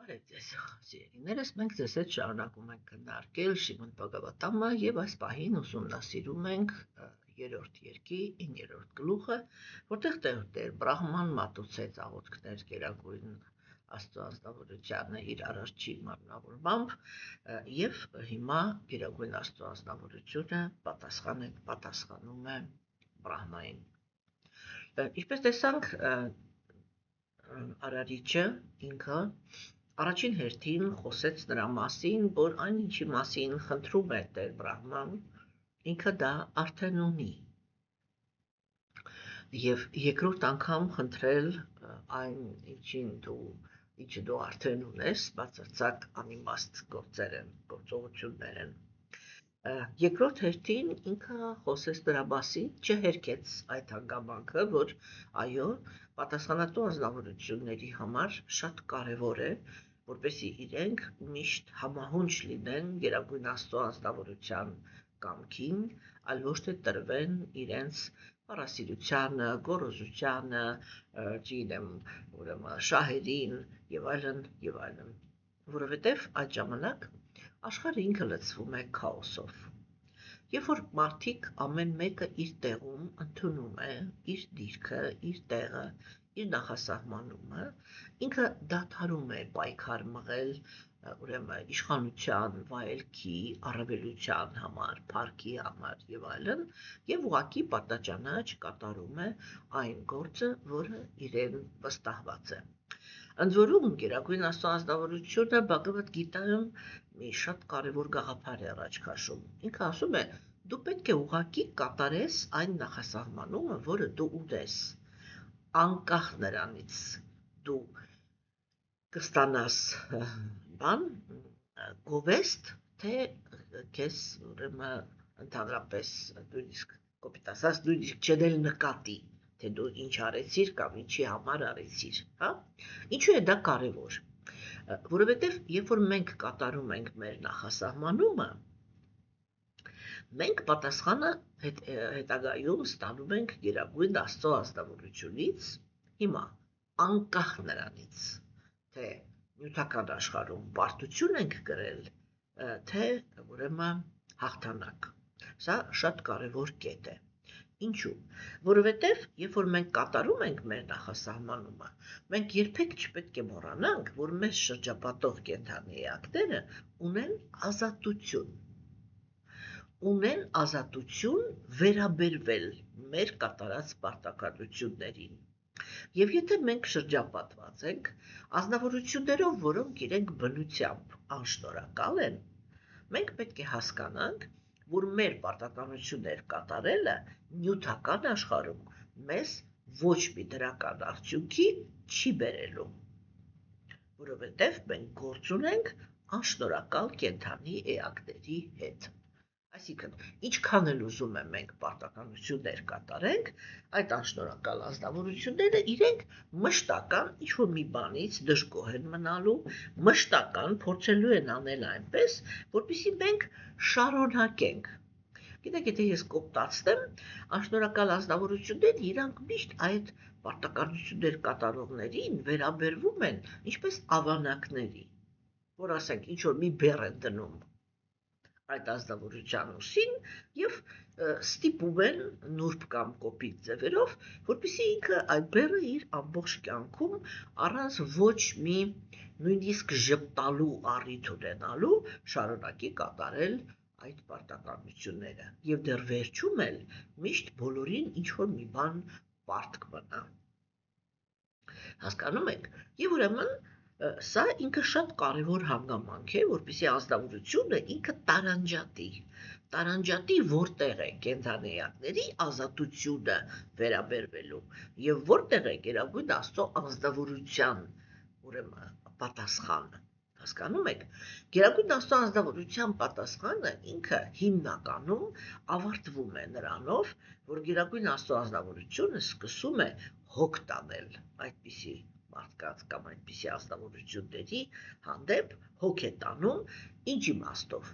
Բարև ձեզ, սիրելիներս, մենք ձեզ հետ շարունակում ենք քննարկել Շիմոն Բաղավատամը եւ այս պահին ուսումնասիրում ենք երրորդ երկի 9-րդ գլուխը, որտեղ Տեր Բրահման մատուցեց աղոթքներ Գերագույն Աստծո անձնավորությանը իր արարչի մարմնավորմամբ եւ հիմա Գերագույն Աստծո անձնավորությունը պատասխանում է Բրահմային։ Ինչպես տեսանք, Արարիչը ինքը առաջին հերթին խոսեց նրա մասին, որ այն ինչի մասին խնդրում է Տեր Բրահման, ինքը դա արդեն ունի։ Եվ երկրորդ անգամ խնդրել այն ինչը դու արդեն ունես, բացարձակ անիմաստ գործողություններ են։ Երկրորդ հերթին ինքը խոսեց նրա մասին, չհերքեց այդ հանգամանքը, որ այո, պատասխանատու անձնավորությունների համար շատ կարևոր է, որպեսզի իրենք միշտ համահունչ լինեն Գերագույն Աստծո անձնավորության կամքին, այլ ոչ թե տրվեն իրենց պարասիրությանը, գոռոզությանը, ուրեմն շահերին եւ այլն, որովհետեւ այդ ժամանակ աշխարհը ինքը լցվում է քաոսով։ Երբ որ մարդիկ ամեն մեկը իր տեղում ընդունում է իր դիրքը, իր տեղը, իր նախասահմանումը, ինքը դադարում է պայքար մղել, ուրեմն իշխանության, վայելքի, առավելության համար, փառքի համար եւ այլն, եւ ուղղակի պատաճանաչ կատարում է այն գործը, որը իրեն վստահված է։ Ընդ որում Գերագույն Աստծո անձնավորությունը Բաղավատ Գիտայում մի շատ կարևոր գաղափար է առաջ քաշում։ Ինքը ասում է, դու պետք է ուղղակի կատարես այն նախասահմանումը, որը դու ունես, անկախ նրանից դու կստանաս գովեստ, թե քեզ ուրեմն ընդհանրապես նույնիսկ կոպիտ ասած նույնիսկ չդել նկատի, թե դու ինչ արեցիր կամ ինչի համար արեցիր, հա? Ինչու է դա կարևոր։ Որովհետև երբ որ մենք կատարում ենք մեր նախասահմանումը, մենք պատասխանը հետագայում ստանում ենք Գերագույն Աստծո անձնավորությունից, հիմա անկախ նրանից, թե նյութական աշխարհում պարտություն ենք կրել, թե ուրեմն հաղթանակ։ Սա շատ կարևոր կետ է։ Ինչու՞։ Որովհետև երբ որ մենք կատարում ենք մեր նախասահմանումը, մենք երբեք չպետք է մոռանանք, որ մեզ շրջապատող կենդանի էակները ունեն ազատություն վերաբերվել մեր կատարած պարտականություններին։ Եվ եթե մենք շրջապատված ենք ազնվորություններով, որոնք իրենք բնությամբ անշնորհակալ են, մենք պետք է հասկանանք, որ մեր պարտականություններ կատարելը նյութական աշխարհում մեզ ոչ մի դրական արդյունքի չի բերելու, որովհետև մենք գործ ունենք անշնորհակալ կենդանի էակների հետ։ Այսինքն, ինչքան էլ ուզում եմ մենք պարտականություններ կատարենք, այդ անշնորհակալ ազնվորությունները իրենք մշտական ինչ-որ մի բանից դժգոհ են մնալու, մշտական փորձելու են անել այնպես, որպեսզի մենք շարունակենք։ Գիտեք, եթե ես կոպտացնեմ, անշնորհակալ ազնվորությունները իրանք միշտ այդ պարտականություններ կատարողներին վերաբերվում են ինչպես ավանակների, որ ասենք ինչ-որ մի բեռ են դնում այդ ազնվորության ուսին եւ ստիպում են նուրբ կամ կոպիտ ձևերով, որպեսզի ինքը այդ բեռը իր ամբողջ կյանքում առանց ոչ մի նույնիսկ ժպտալու առիթ ունենալու շարունակի կատարել այդ պարտականությունները եւ դեռ վերջում էլ միշտ բոլորին ինչ-որ մի բան պարտք մնա։ Հասկանում եք։ Եվ ուրեմն սա ինքը շատ կարևոր հանգամանք է, որպեսզի ազնվորությունը ինքը տարանջատի որտեղ է կենդանի էակների ազատությունը վերաբերվելու եւ որտեղ է Գերագույն Աստծո անձնավորության ուրեմն պատասխանը։ Հասկանում եք, Գերագույն Աստծո անձնավորության պատասխանը ինքը հիմնականում ավարտվում է նրանով, որ Գերագույն Աստծո անձնավորությունը սկսում է հոգ տանել այդպիսի մարդկանց կամ այդպիսի ազնվորությունների հանդեպ, հոգ է տանում, ինչ իմաստով։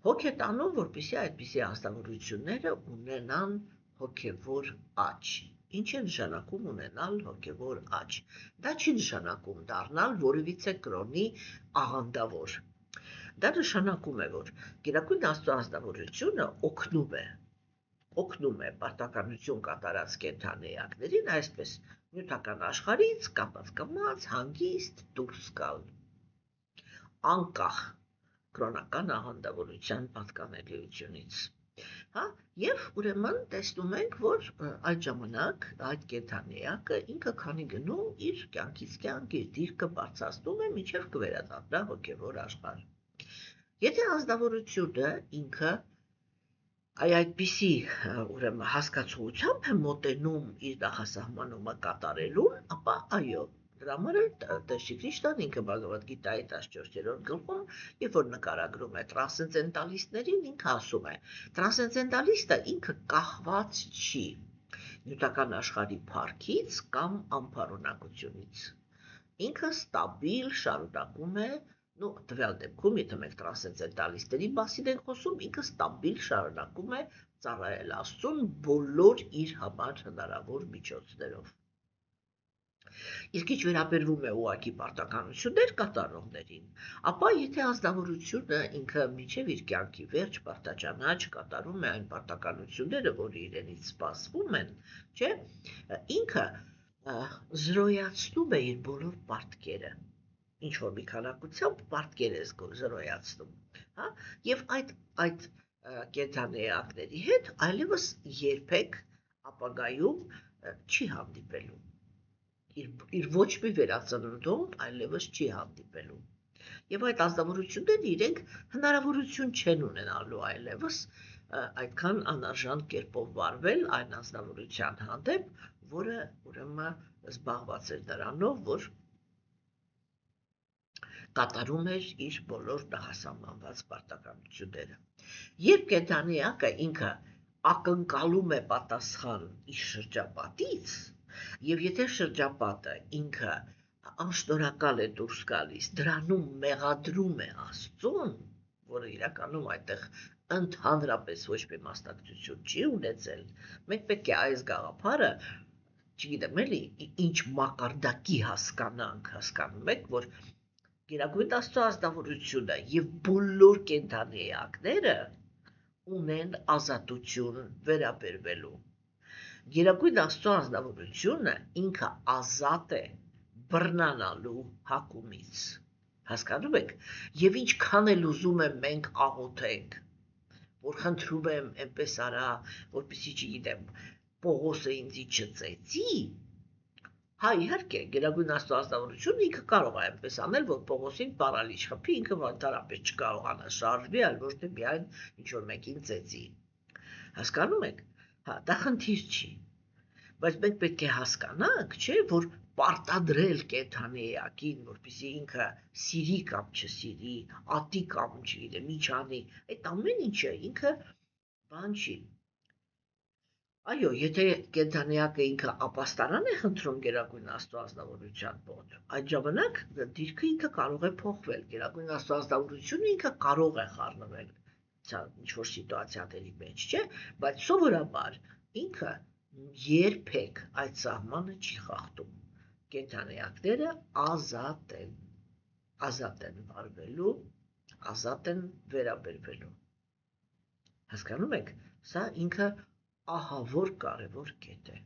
Հոգ է տանում, որպեսզի այդպիսի ազնվորությունները ունենան հոգևոր աճ, ինչ է նշանակում ունենալ հոգևոր աճ։ Դա չի նշանակում դառնալ որևիցե կրոնի աղանդավոր։ Դա նշանակում է, որ Գերագույն Աստծո ազնվորությունը օգնում է պարտականություն կատարած կենդանիակներին այսպես նյութական աշխարհից կապած հանգիստ դուրս գալ, անկախ կրոնական աղանդավորության պատկանելիությունից։ Եվ ուրեմն տեսնում ենք, որ այդ ժամանակ այդ կենդանիակը ինքը քանի գնում իր կյանքից կյանք իր դիրքը բարձրացնում է, մինչև կվերադառնա հոգևոր աշխարհ։ Եթե ազնվորությունը ինքը այդպիսի ուրեմն հասկացողությամբ է մոտենում իր նախասահմանումը կատարելուն, ապա այո, դրա համար Տեր Քրիստոն ինքը Բhagavad Gita-ի 14-րդ գլխում, երբ որ նկարագրում է տրանսցենդենտալիստներին, ինքը ասում է. տրանսցենդենտալիստը ինքը կախված չի նյութական աշխարհի փառքից կամ անփառունակությունից։ Ինքը ստաբիլ շարունակում է, տվյալ դեպքում, եթե մենք տրանսցենդենտալիստերի մասին ենք խոսում, ինքը ստաբիլ շարունակում է ծառայել Աստծուն բոլոր իր համար հնարավոր միջոցներով։ Իսկ ինչ վերաբերվում է ուղղակի պարտականություններ կատարողներին, ապա եթե ազնվորությունը ինքը մինչև իր կյանքի վերջ պարտաճանաչ կատարում է այն պարտականությունները, որը իրենից սպասվում են, չէ, ինքը զրոյացնում է իր բոլոր պարտքերը, ինչ որ մի քանակությամբ պարտքեր է զրոյացնում, եւ այդ կենդանիակների հետ այլևս երբեք ապագայում չի հանդիպելու, իր ոչ մի վերածննդում այլևս չի հանդիպելու, եւ այդ ազնվորությունները իրենք հնարավորություն չեն ունենալու այլևս այդքան անարժան կերպով վարվել այն ազնվորության հանդեպ, որը ուրեմն զբաղված էր դրանով, որ կատարում էր իր բոլոր նախասահմանված պարտականությունները։ Երբ կենդանիակը ինքը ակնկալում է պատասխան իր շրջապատից, եւ եթե շրջապատը ինքը անշնորհակալ է դուրս գալիս, դրանում մեղադրում է Աստծուն, որը իրականում այդտեղ ընդհանրապես ոչ մի մասնակցություն չի ունեցել, մենք պետք է այս գաղափարը, չգիտեմ էլի, ինչ մակարդակի հասկանում եք, որ Գերագույն Աստծո ազնվորությունը եւ բոլոր կենդանիակները ունեն ազատություն վերաբերվելու։ Գերագույն Աստծո ազնվորությունը ինքը ազատ է բռնանալու հակումից։ Հասկանում եք, եւ ինչքան էլ ուզում եմ մենք աղոթենք, որ խնդրում եմ այնպես արա, որպեսզի չգիտեմ, Պողոսը ինձի չծեծի, իհարկե, Գերագույն Աստծո ազնվորությունը ինքը կարող է այնպես անել, որ Պողոսին պարալիչ խփի, ինքը ընդհանրապես չկարողանա շարժվի, այլ ոչ թե միայն ինչ-որ մեկին ծեծի։ Հասկանում եք, դա խնդիր չի, բայց մենք պետք է հասկանանք, չէ, որ պարտադրել կենդանիակին, որպեսզի ինքը սիրի կամ չսիրի, ատի կամ չգիտեմ, ինչ անի, այդ ամեն ինչը ինքը բան չի։ Այո, եթե կենդանիակը ինքը ապաստարան է խնդրում Գերագույն Աստծո ազնվորության մոտ, այդ ժամանակ դիրքը ինքը կարող է փոխվել, Գերագույն Աստծո ազնվորությունը ինքը կարող է խառնվել ինչ-որ սիտուացիաների մեջ, չէ, բայց սովորաբար ինքը երբեք այդ սահմանը չի խախտում։ Կենդանիակները ազատ են վարվելու, ազատ են վերաբերվելու։ Հասկանում եք, սա ինքը ահավոր կարևոր կետ է։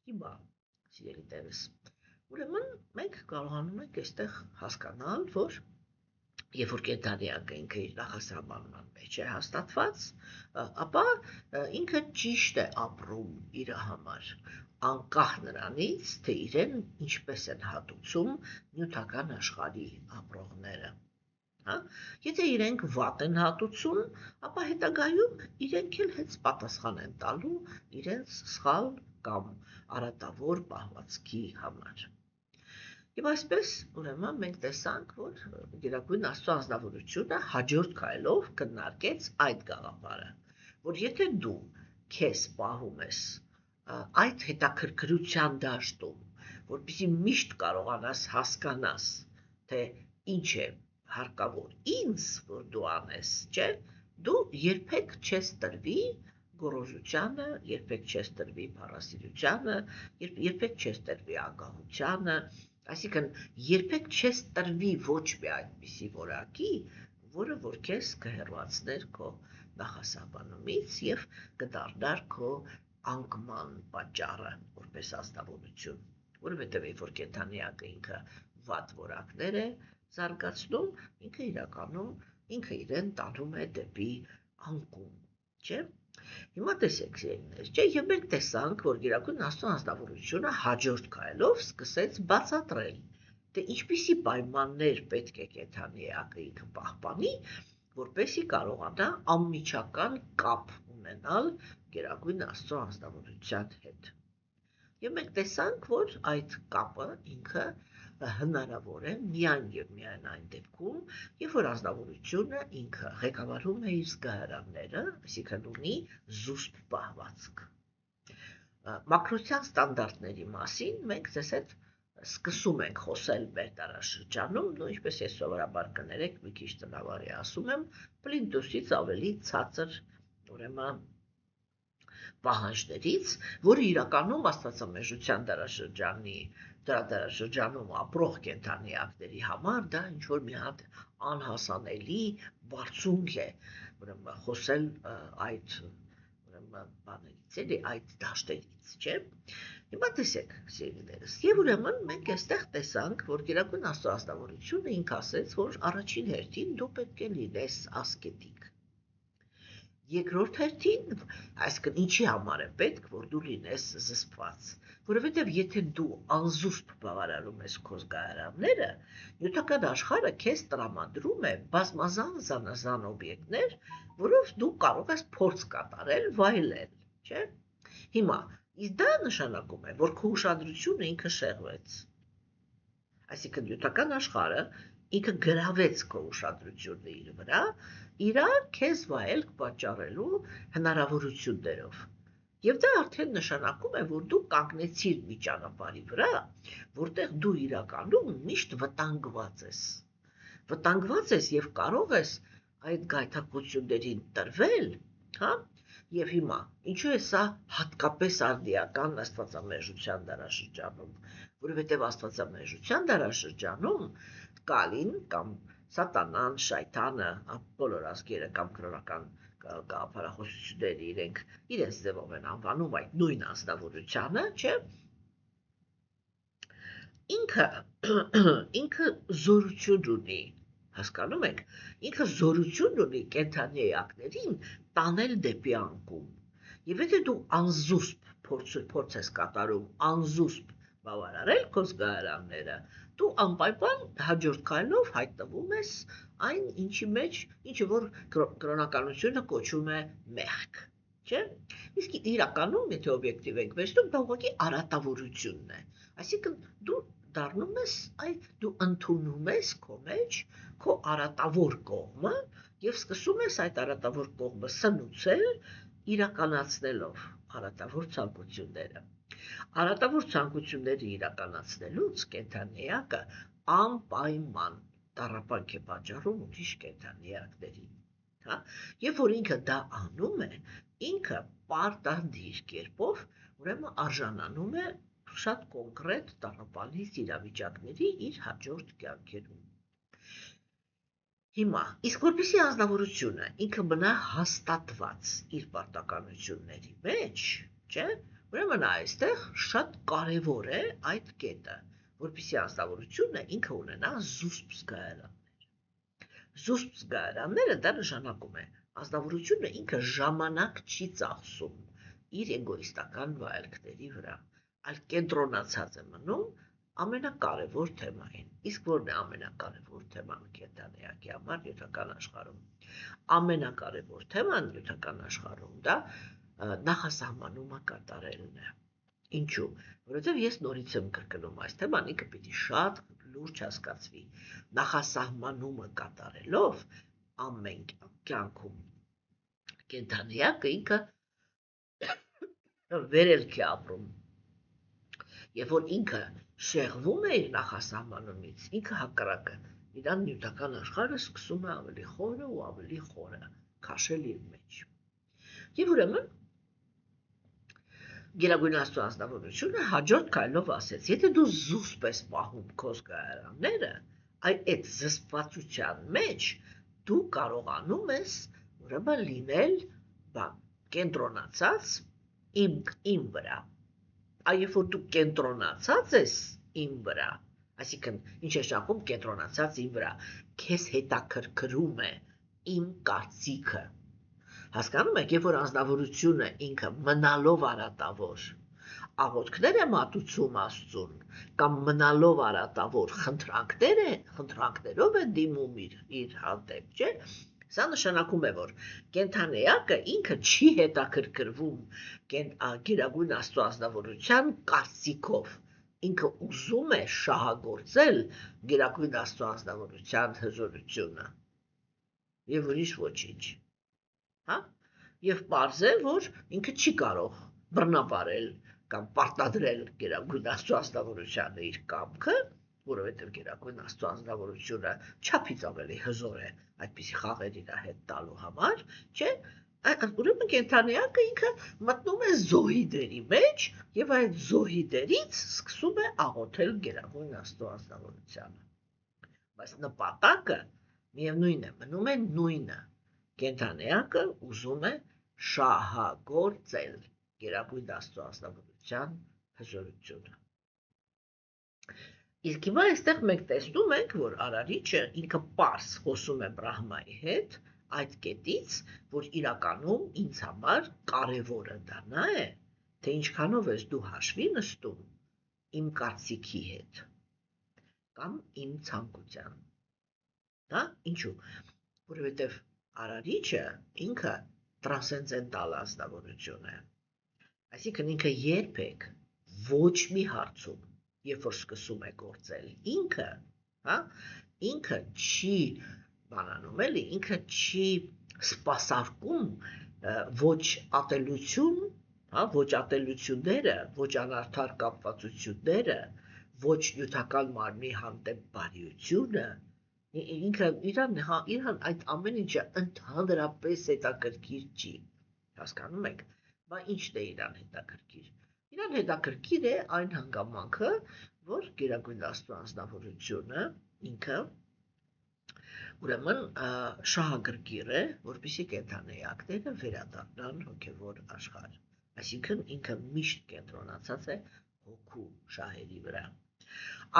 Հիմա, սիրելի տերս, ուրեմն մենք կարողանում ենք այստեղ հասկանալ, որ երբ որ կենդանիակը ինքը իր նախասահմանման մեջ է հաստատված, ապա ինքը ճիշտ է ապրում իր համար, անկախ նրանից, թե իրեն ինչպես են հատուցում նյութական աշխարհի ապրողները։ Եթե իրենք վատ են հատուցում, ապա հետագայում իրենք էլ հենց պատասխան են տալու իրենց սխալ կամ արատավոր պահվածքի համար։ Եվ այսպես, ուրեմն, մենք տեսանք, որ Գերագույն Աստծո ազնվորությունը հաջորդ քայլով քննարկեց այդ գաղափարը, որ եթե դու քեզ պահում ես այդ հետաքրքրության դաշտում, որպեսզի միշտ կարողանաս հասկանաս, թե ինչ է հարկավոր ինձ, որ դու անես, չէ, դու երբեք չես տրվի գոռոզությանը, երբեք չես տրվի փառասիրությանը, երբեք չես տրվի ագահությանը, այսինքն երբեք չես տրվի ոչ մի այդպիսի որակի, որը որ քեզ կհեռացներ քո նախասահմանումից եւ կդառնար քո անկման պատճառը որպես ազնվորություն, որովհետեւ երբ որ կենդանիակը ինքը վատ որակներ է զարգացնում, ինքը իրականում ինքը իրեն տանում է դեպի անկում, չէ՞։ Հիմա տեսեք, չէ, եւ մենք տեսանք, որ Գերագույն Աստծո անձնավորությունը հաջորդ քայլով սկսեց բացատրել, թե ինչպիսի պայմաններ պետք է կենդանիակը ինքը պահպանի, որպեսզի կարողանա անմիջական կապ ունենալ Գերագույն Աստծո անձնավորության հետ։ Եվ մենք տեսանք, որ այդ կապը ինքը հնարավոր է միայն եւ միայն այն դեպքում, երբ որ ազնվորությունը ինքը ղեկավարում է իր զգայարանները, այսինքն ունի զուսպ պահվածք։ Մակրոսյան ստանդարտների մասին մենք ձեզ հետ սկսում ենք խոսել մեր դարաշրջանում, ու ինչպես ես սովորաբար կներեք, մի քիչ տնավարի ասում եմ, պլինտուսից ավելի ցածր, ուրեմն պահանջներից, որը իրականում աստվածամեժության դարաշրջանում ապրող կենդանիակների համար դա ինչ-որ մի հատ անհասանելի բարձունք է, ուրեմն խոսել այդ բաներից, էլի այդ դաշտերից, չէ՞։ Հիմա տեսեք, սիրելիներս, եւ ուրեմն մենք այստեղ տեսանք, որ Գերագույն Աստծո ազնվորությունը ինքը ասեց, որ առաջին հերթին դու պետք է լինես ասկետիկ։ Երկրորդ հերթին, այսինքն ինչի համար է պետք, որ դու լինես զսպված, որովհետև եթե դու անզուսպ բավարարում ես քո զգայարանները, նյութական աշխարհը քեզ տրամադրում է բազմազան զանազան օբյեկտներ, որով դու կարող ես փորձ կատարել, վայելել, չէ՞։ Հիմա, իսկ դա նշանակում է, որ քո ուշադրությունը ինքը շեղվեց։ Այսինքն նյութական աշխարհը ինքը գրավեց քո ուշադրությունը իր վրա, իրար քեզ վայելք պատճառելու հնարավորություններով։ Եվ դա արդեն նշանակում է, որ դու կանգնեցիր մի ճանապարհի վրա, որտեղ դու իրականում միշտ վտանգված ես։ Վտանգված ես եւ կարող ես այդ գայթակղություններին տրվել, հա։ Եվ հիմա, ինչու է սա հատկապես արդիական աստվածամեժության դարաշրջանում, որովհետեւ աստվածամեժության դարաշրջանում Կալին կամ Սատանան, շայթանը, բոլոր ազգերը կամ կրոնական գաղափարախոսությունները իրենց ձևով են անվանում այդ նույն անձնավորությանը, չէ՞։ Ինքը զորություն ունի, հասկանում եք, ինքը զորություն ունի կենդանիակներին տանել դեպի անկում։ Եվ եթե դու անզուսպ փորձ ես կատարում, անզուսպ բավարարել քո զգայարանները, դու անպայման հաջորդ քայլով հայտնվում ես այն ինչի մեջ, ինչը որ կրոնականությունը կոչում է մեղք, չէ՞։ Իսկ իրականում, եթե օբյեկտիվ ենք վերցնում, դա ուղղակի արատավորությունն է։ Այսինքն դու դառնում ես, դու ընդունում ես քո մեջ քո արատավոր կողմը եւ սկսում ես այդ արատավոր կողմը սնուցել, իրականացնելով արատավոր ցանկությունները։ Արատավոր ցանկությունները իրականացնելուց կենդանիակը անպայման տառապանք է պատճառում ուրիշ կենդանիակներին, հա։ Երբ որ ինքը դա անում է, ինքը պարտադիր կերպով, ուրեմն արժանանում է շատ կոնկրետ տառապալից իրավիճակների իր հաջորդ կյանքերում։ Հիմա, իսկ որպեսզի անձնավորությունը ինքը մնա հաստատված իր պարտականությունների մեջ, չէ՞, ուրեմն այստեղ շատ կարևոր է այդ կետը, որպեսզի անձնավորությունը ինքը ունենա զուսպ զգայարաններ։ Զուսպ զգայարանները դա նշանակում է, անձնավորությունը ինքը ժամանակ չի ծախսում իր էգոիստական վայելքների վրա, այլ կենտրոնացած է մնում ամենակարևոր թեմային։ Իսկ որն է ամենակարևոր թեման կենդանիակի համար նյութական աշխարհում։ Ամենակարևոր թեման նյութական աշխարհում դա նախասահմանումը կատարելն է։ Ինչու՞։ Որովհետև ես նորից եմ կրկնում այս թեման, ինքը պիտի շատ լուրջ հասկացվի։ Նախասահմանումը կատարելով ամեն կյանքում կենդանիակը ինքը վերելք է ապրում։ Երբ որ ինքը շեղվում է իր նախասահմանումից, ինքը հակառակը, իրան նյութական աշխարհը սկսում է ավելի խորը ու ավելի խորը քաշել իր մեջ։ Եվ ուրեմն Գերագույն Աստծո անձնավորությունը հաջորդ քայլով ասեց. եթե դու զուսպ ես պահում քո զգայարանները, այդ զսպվածության մեջ դու կարողանում ես ուրեմն լինել կենտրոնացած իմ վրա։ Երբ որ դու կենտրոնացած ես իմ վրա, այսինքն ինչ է շախում կենտրոնացած իմ վրա, քեզ հետաքրքրում է իմ կարծիքը։ Հասկանում եք, երբ որ անձնավորությունը ինքը մնալով արատավոր աղոթքներ է մատուցում Աստծուն, կամ մնալով արատավոր խնդրանքներով է դիմում իր հանդեպ, չէ՞։ Սա նշանակում է, որ կենդանեակը ինքը չի հետաքրքրվում Գերագույն Աստծո անձնավորության կարծիքով, ինքը ուզում է շահագործել Գերագույն Աստծո անձնավորության հզորությունը եւ ուրիշ ոչինչ, հա։ Եվ պարզ է, որ ինքը չի կարող բռնապարել կամ պարտադրել Գերագույն Աստծո անձնավորությանը իր կամքը, որովհետև Գերագույն Աստծո անձնավորությունը չափից ավելի հզոր է այդպիսի խաղեր իր հետ տալու համար, չէ՞։ Ուրեմն կենդանեակը ինքը մտնում է զոհի դերի մեջ եւ այդ զոհի դերից սկսում է աղոթել Գերագույն Աստծո անձնավորությանը։ Բայց նպատակը միևնույն է, մնում է նույնը։ Կենդանեակը ուզում է շահագործել Գերագույն Աստծո անձնավորության հզորությունը։ Իսկ հիմա այստեղ մենք տեսնում ենք, որ Արարիչը ինքը պարզ խոսում է Բրահմայի հետ այդ կետից, որ իրականում ինձ համար կարևորը դա նա է, թե ինչքանով ես դու հաշվի նստում իմ կարծիքի հետ կամ իմ ցանկության։ Դա ինչու՞։ Որովհետև Արարիչը ինքը տրանսցենդենտալ անձնավորություն է։ Այսինքն ինքը երբեք ոչ մի հարցում, երբ որ սկսում է գործել ինքը, հա, ինքը չի բանանում, էլի, ինքը չի սպասարկում ոչ ատելություն, հա, ոչ ատելությունները, ոչ անարդար կապվածությունները, ոչ նյութական մարմնի հանդեպ բարիությունը, ինքը իրան այդ ամեն ինչը ընդհանրապես հետաքրքիր չի, հասկանում եք, բայց ինչն է իրան հետաքրքիր։ Իրան հետաքրքիր է այն հանգամանքը, որ Գերագույն Աստծո անձնավորությունը ինքը ուրեմն շահագրգիռ է, որպեսզի կենդանեակները վերադառնան հոգևոր աշխարհ։ Այսինքն ինքը միշտ կենտրոնացած է հոգու շահերի վրա։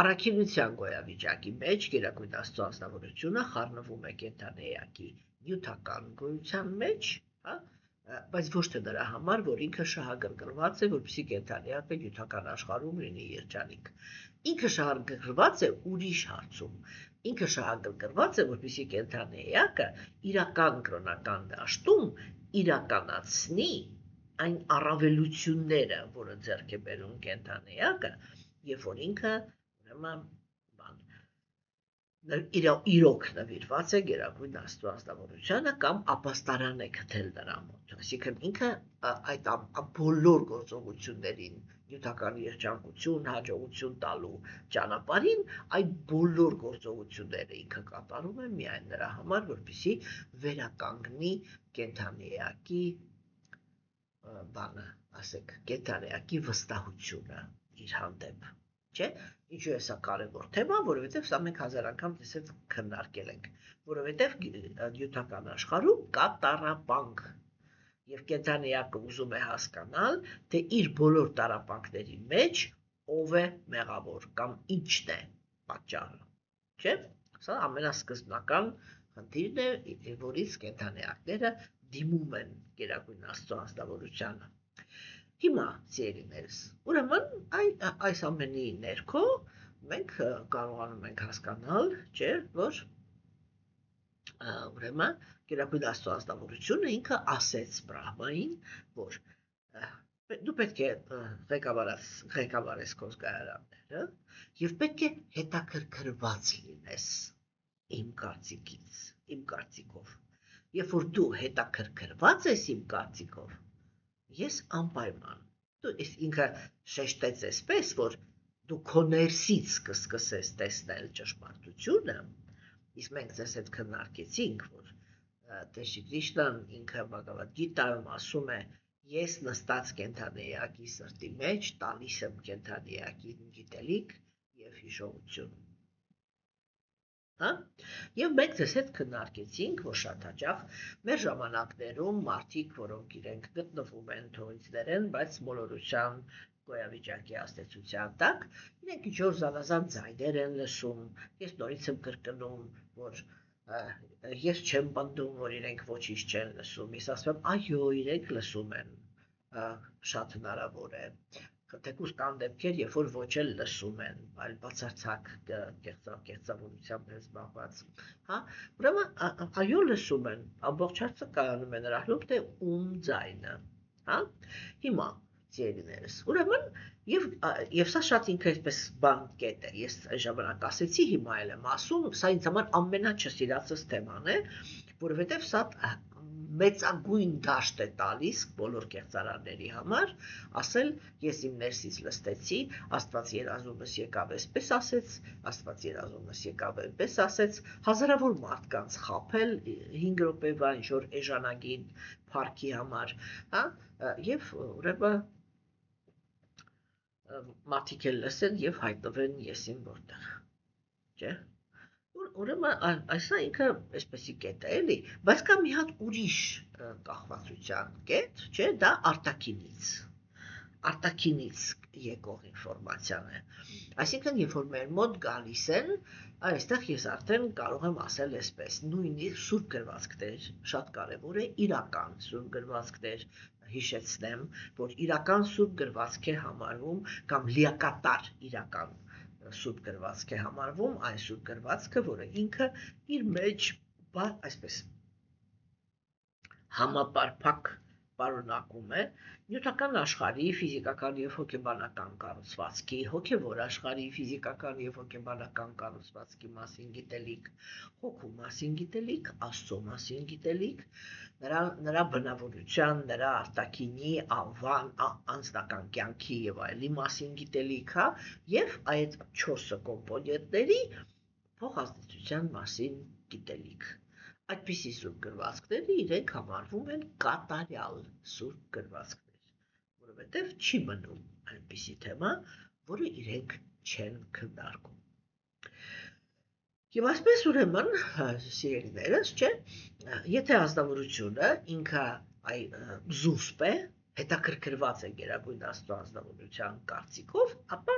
Առաքինության գոյավիճակի մեջ Գերագույն Աստծո անձնավորությունը խառնվում է կենդանեակի նյութական գոյության մեջ, հա, բայց ոչ թե նրա համար, որ ինքը շահագրգռված է, որպեսզի կենդանեակը նյութական աշխարհում լինի երջանիկ։ Ինքը շահագրգռված է ուրիշ հարցում։ Ինքը շահագրգռված է, որպեսզի կենդանեակը իրական կրոնական դաշտում իրականացնի այն առավելությունները, որը ձեռք է բերում կենդանեակը, երբ որ ինքը ուրեմն իրոք նվիրված է Գերագույն Աստծո անձնավորությանը կամ ապաստարան է գտել նրա մոտ։ Այսինքն ինքը այդ բոլոր գործողություններին նյութական երջանկություն, հաջողություն տալու ճանապարհին այդ բոլոր գործողությունները ինքը կատարում է միայն նրա համար, որպեսզի վերականգնի կենդանեակի բանը, ասեք, կենդանեակի վստահությունը իր հանդեպ, չէ՞։ Ինչու է սա կարևոր թեմա, որովհետև սա մենք հազար անգամ տեսած քննարկել ենք, որովհետև նյութական աշխարհում կա տառապանք, եւ կենդանեակը ուզում է հասկանալ, թե իր բոլոր տառապանքների մեջ ով է մեղավոր կամ ինչն է պատճառը, չէ՞։ Սա ամենասկզբնական խնդիրն է, որից կենդանեակները դիմում են Գերագույն Աստծո անձնավորությանը։ Հիմա, սիրելիներս, ուրեմն այս ամենի ներքո մենք կարողանում ենք հասկանալ, չէ, որ ուրեմն Գերագույն Աստծո անձնավորությունը ինքը ասեց Բրահմային, որ դու պետք է ղեկավարես քո զգայարանները եւ պետք է հետաքրքրված լինես իմ կարծիքից, իմ կարծիքով։ Երբ որ դու հետաքրքրված ես իմ կարծիքով, ես անպայման, դու ինքը շեշտեց այսպես, որ դու քո ներսից կսկսես տեսնել ճշմարտությունը, իսկ մենք ձեզ հետ քննարկեցինք, որ Տեր Շրիշնան ինքը Բհագավադ Գիտայում ասում է, Ես նստած կենթանեակի սրտի մեջ տալիս եմ կենթանեակին գիտելիք և հիշողություն։ Եվ մենք ձեզ հետ քննարկեցինք, որ շատ հաճախ մեր ժամանակներում մարդիկ, որոնք իրենք գտնվում են թողիցներեն, բայց մոլորության գոյավիճակի աստեցության տակ, իրենք ինչ-որ զանազան ձայներ են լսում, ես նորից եմ կրկնում, որ ես չեմ պնդում, որ իրենք ոչինչ չեն լսում, ես ասում եմ, այո, իրենք լսում են, շատ հնարավոր է, թեկուզ կան դեպքեր, երբ որ ոչ էլ լսում են, այլ բացարձակ կեղծավորությամբ են զբաղված, ուրեմն այո լսում են, ամբողջ հարցը կայանում է նրանում, թե ում ձայնը, հիմա սիրելիներս, ուրեմն եւ սա շատ ինքը այսպես բան կետ է, ես ժամանակ ասեցի, հիմա էլ եմ ասում, սա ինձ համար ամենաչսիրածս թեման է, որովհետեւ սա մեծագույն դաշտ է տալիս բոլոր կեղծարարների համար, ասել ես իմ ներսից լստեցի, Աստված երազումս եկավ այսպես ասեց, Աստված երազումս եկավ այնպես ասեց, հազարավոր մարդկանց խաբել 5 րոպեվա ինչ-որ էժանագին փառքի համար, եւ ուրեմն մարդիկ էլ լսեն եւ հայտնվեն եսին որտեղ, չէ՞։ Ուրեմն այսա ինքը այսպեսի կետ է, էլի, բայց կա մի հատ ուրիշ կախվածության կետ, չէ, դա արտաքինից եկող ինֆորմացիան է, այսինքն երբ որ մեր մոտ գալիս են, այստեղ ես արդեն կարող եմ ասել այսպես, նույնիսկ սուրբ գրվածքներ, շատ կարևոր է իրական սուրբ գրվածքներ հիշեցնեմ, որ իրական սուրբ գրվածք է համարվում կամ լիակատար իրական սուրբ գրվածք է համարվում, այն սուրբ գրվածքը, որը ինքը իր մեջ այսպես համապարփակ պարունակում է նյութական աշխարհի ֆիզիկական եւ հոգեբանական կառուցվածքի, հոգեվոր աշխարհի ֆիզիկական եւ հոգեբանական կառուցվածքի մասին գիտելիք, հոգու մասին գիտելիք, Աստծո մասին գիտելիք, նրա բնավորության, նրա արտաքինի, անվան, անձնական կյանքի եւ այլի մասին գիտելիք, եւ այդ 4 կոմպոնենտների փոխազդեցության մասին գիտելիք։ Այդպիսի սուրբ գրվածքները իրենք համարվում են կատարյալ սուրբ գրվածքներ, որովհետև չի մնում այնպիսի թեմա, որը իրենք չեն քննարկում։ Եվ այսպես ուրեմն, սիրելիներս, չէ, եթե ազնվորությունը ինքը զուսպ է, հետաքրքրված է Գերագույն Աստծո ազնվորության կարծիքով, ապա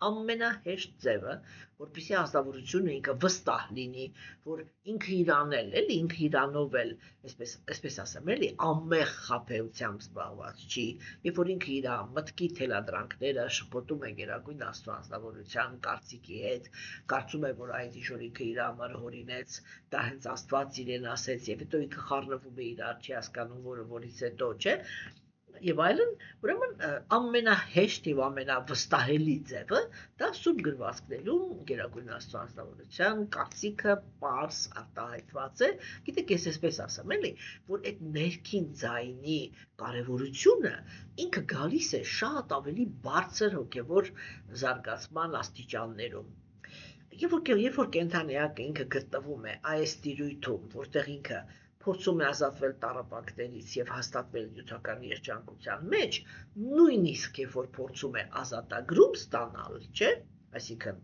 ամենահեշտ ձևը, որպեսզի ազնվորությունը ինքը վստահ լինի, որ ինքը իրանել էլ, ինքը իրանով էլ, այսպես ասեմ, էլի, ամեղ խաբեությամբ զբաղված չի, երբ որ ինքը իր մտքի թելադրանքները շփոթում է Գերագույն Աստծո ազնվորության կարծիքի հետ, կարծում է, որ այդ ինչ որ ինքը իր համար հորինեց, դա հենց Աստված իրեն ասեց, եւ հետո ինքը խառնվում է իրար, չի հասկանում, որից հետո, չէ, եւ այլն, ուրեմն ամենահեշտ եւ ամենավստահելի ձևը դա սուրբ գրվածքներում Գերագույն Աստծո ազնվորության կարծիքը պարզ արտահայտված է, գիտեք, ես այսպես ասեմ, էլի, որ այդ ներքին ձայնի կարևորությունը ինքը գալիս է շատ ավելի բարձր հոգեվոր զարգացման աստիճաններում։ Երբ որ կենթանեակը ինքը գտնվում է այս տիրույթում, որտեղ ինքը փորձում է ազատվել տառապանքներից եւ հաստատվել նյութական երջանկության մեջ, նույնիսկ երբ որ փորձում է ազատագրում ստանալ, չէ, այսինքն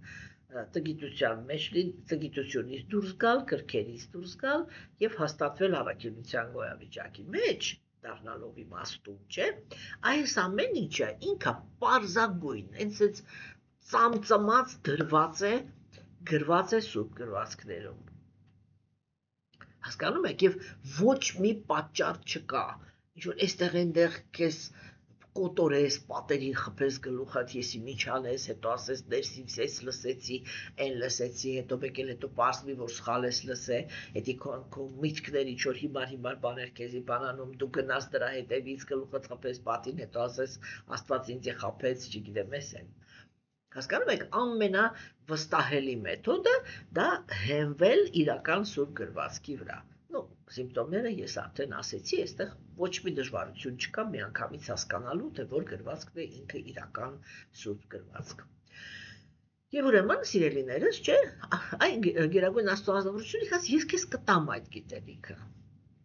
տգիտության մեջ տգիտությունից դուրս գալ, կրքերից դուրս գալ եւ հաստատվել առաքինության գոյավիճակի մեջ, դառնալով իմաստուն, չէ, այս ամեն ինչը ինքը պարզագույն, այնպես ծամծմած գրված է սուրբ գրվածքներում։ Հասկանում եք, եւ ոչ մի պատճառ չկա, ինչ-որ այստեղ այնտեղ քեզ կոտորես, պատերին խփես գլուխդ, եսի ինչ անես, հետո ասես ներսից ես լսեցի, այն լսեցի, հետո մեկ էլ հետո պարզվի, որ սխալ ես լսե, հետի քո միտքներ ինչ-որ հիմար բաներ քեզի բանանում, դու գնաս դրա հետևից գլուխդ խփես պատին, հետո ասես Աստված ինձ խփեց, չգիտեմ ես են։ Հասկանում եք, ամենավստահելի մեթոդը դա հենվել իրական սուրբ գրվածքի վրա։ Սիմպտոմները ես արդեն ասեցի, այստեղ ոչ մի դժվարություն չկա միանգամից հասկանալու, թե որ գրվածքն է ինքը իրական սուրբ գրվածք։ Եվ ուրեմն, սիրելիներս, չէ, այն Գերագույն Աստծո ազնվորությունը, ես քեզ կտամ այդ գիտելիքը։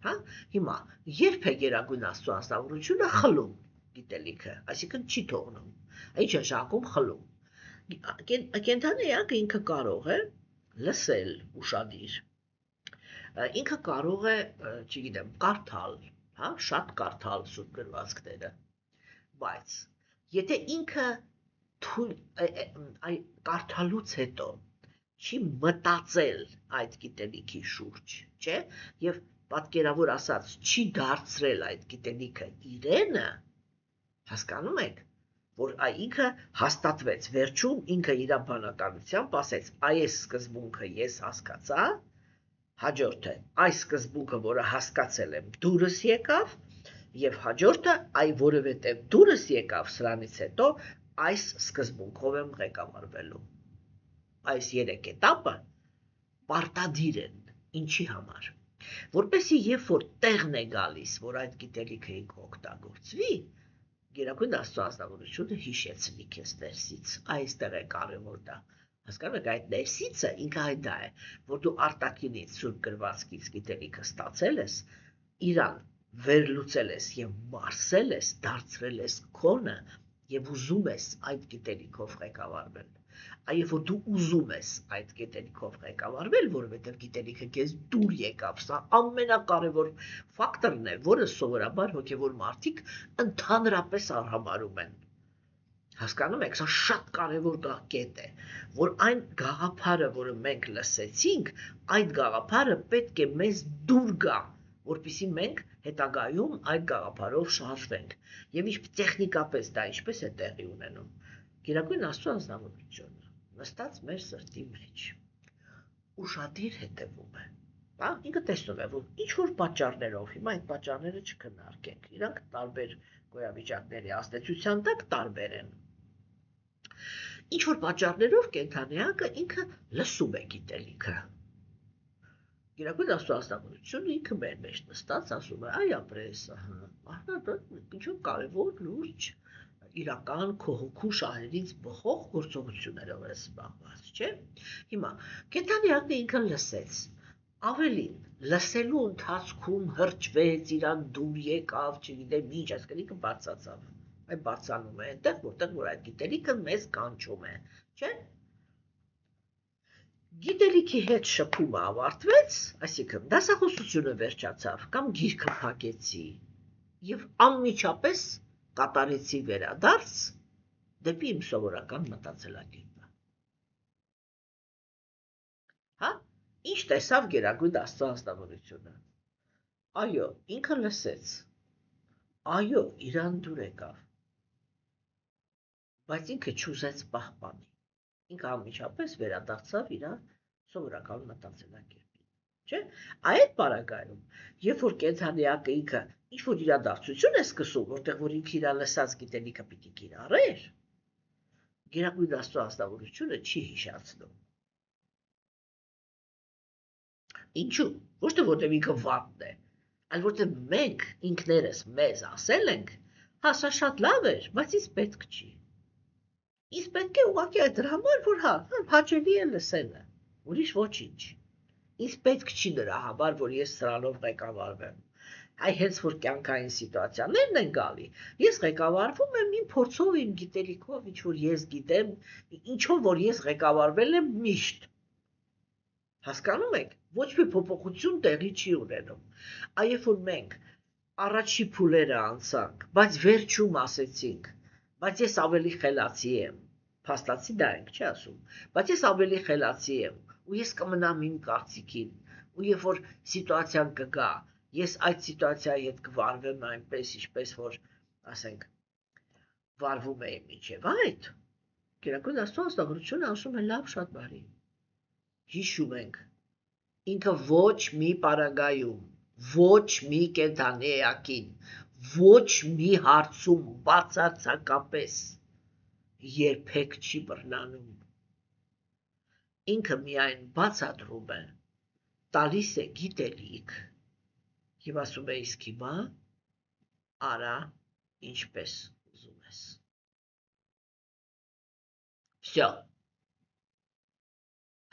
Հա, հիմա երբ է Գերագույն Աստծո անձնավորությունը խլում գիտելիքը, այսինքն չի թողնում, ինչ է շակում խլում։ Կենդանի էակը ինքը կարող է լսել ուշադիր, ինքը կարող է, չգիտեմ, կարդալ, հա, շատ կարդալ սուրբ գրվածքները, բայց եթե ինքը կարդալուց հետո չի մտածել այդ գիտելիքի շուրջ, չէ, եւ պատկերավոր ասած չի դարձրել այդ գիտելիքը իրենը, հասկանում եք, որ ինքը հաստատվեց, վերջում ինքը իր բանականությամբ ասեց, այս սկզբունքը ես հասկացա, հաջորդը այս սկզբունքը, որը հասկացել եմ, դուրս եկավ, եւ հաջորդը որովհետեւ դուրս եկավ սրանից հետո այս սկզբունքով եմ ղեկավարվելու։ Այս երեք էտապը պարտադիր են, ինչի համար, որպեսզի երբ որ տեղն է գալիս, որ այդ գիտելիքը ինքը օգտագործվի, Գերագույն Աստծո անձնավորությունը հիշեցնի քեզ ներսից, այստեղ է կարևոր դա, հասկանում եք, այդ ներսիցը ինքը այդ դա է, որ դու արտաքինից սուրբ գրվածքից գիտելիքը ստացել ես, իրան վերլուծել ես եւ մարսել ես, դարձրել ես քոնը եւ ուզում ես այդ գիտելիքով ղեկավարվել։ Այև որ դու ուզում ես այդ գիտելիքով ղեկավարվել, որովհետև գիտելիքը քեզ դուր եկավ, սա ամենակարևոր ֆակտորն է, որը սովորաբար հոգևոր մարդիկ ընդհանրապես արհամարհում են։ Հասկանում եք, սա շատ կարևոր կետ է, որ այն գաղափարը, որը մենք լսեցինք, այդ գաղափարը պետք է մեզ դուր գա, որպեսզի մենք հետագայում այդ գաղափարով շարժվենք։ Եվ տեխնիկապես դա ինչպես է տեղի ունենում։ Գերագույն Աստծո անձնավորությունը նստած մեր սրտի մեջ ուշադիր հետևում է, հա, ինքը տեսնում է, որ ինչ-որ պատճառներով, հիմա այդ պատճառները չքննարկենք, իրանք տարբեր գոյավիճակների ազդեցության տակ տարբեր են։ Ինչ-որ պատճառներով կենդանիակը ինքը լսում է գիտելիքը։ Գերագույն Աստծո անձնավորությունը ինքը մեր մեջ նստած ասում է, այ ապրես, ինչ-որ կարևոր լուրջ իրական քո հոգու շահերից բխող գործողություններով է զբաղված, չէ՞։ Հիմա կենդանիակը ինքը լսեց, ավելին, լսելու ընթացքում հրճվեց, իրան դուր եկավ, չգիտեմ ինչ, այսինքն ինքը բարձրացավ, այ բարձրանում է այնտեղ, որտեղ որ այդ գիտելիքը մեզ կանչում է, չէ՞։ Գիտելիքի հետ շփումը ավարտվեց, այսինքն դասախոսությունը վերջացավ կամ գիրքը փակեցի եւ անմիջապես կատարեցի վերադարձ դեպի իմ սովորական մտածելակերպը։ Հա, ինչ տեսավ Գերագույն Աստծո անձնավորությունը։ Այո, ինքը լսեց։ Այո, իրան դուր եկավ։ Բայց ինքը չուզեց պահպանի։ Ինքը անմիջապես վերադարձավ իր սովորական մտածելակերպին, չէ՞։ Այդ պարագայում, երբ որ կենդանիակը ինքը ինչ-որ իրադարձություն է սկսում, որտեղ որ ինքը իր լսած գիտելիքը պիտի կիրառեր, Գերագույն Աստծո անձնավորությունը չի հիշացնում։ Ինչու՞։ Ոչ թե որտեղ ինքը վատն է, այլ որտեղ մենք ինքներս մեզ ասել ենք, հա, սա շատ լավ էր, բայց ինձ պետք չի։ Ինձ պետք է ուղղակի այդ դրա համար, որ հաճելի է լսելը, ուրիշ ոչինչ։ Ինձ պետք չի նրա համար, որ ես սրանով ղեկավարվեմ։ Այ հենց որ կյանքային սիտուացիաներն են գալի, ես ղեկավարվում եմ իմ փորձով, իմ գիտելիքով, ինչ որ ես գիտեմ, ինչով որ ես ղեկավարվել եմ միշտ։ Հասկանում եք, ոչ մի փոփոխություն տեղի չի ունենում։ Այև որ մենք առաջի փուլերը անցանք, բայց վերջում ասեցինք, բայց ես ավելի խելացի եմ, փաստացի դա ենք չի ասում, բայց ես ավելի խելացի եմ, ու ես կմնամ իմ կարծիքին, ու երբ որ սիտուացիան կգա, ես այդ սիտուացիայի հետ կվարվեմ այնպես, ինչպես որ, ասենք, վարվում էի մինչև այդ, Գերագույն Աստծո անձնավորությունը ասում է լավ, շատ բարի։ Հիշում ենք, ինքը ոչ մի պարագայում, ոչ մի կենդանի էակին, ոչ մի հարցում բացարձակապես երբեք չի բռնանում։ Ինքը միայն բացատրում է, տալիս է գիտելիք եւ ասում է իսկ հիմա արա ինչպես ուզում ես։ Всё։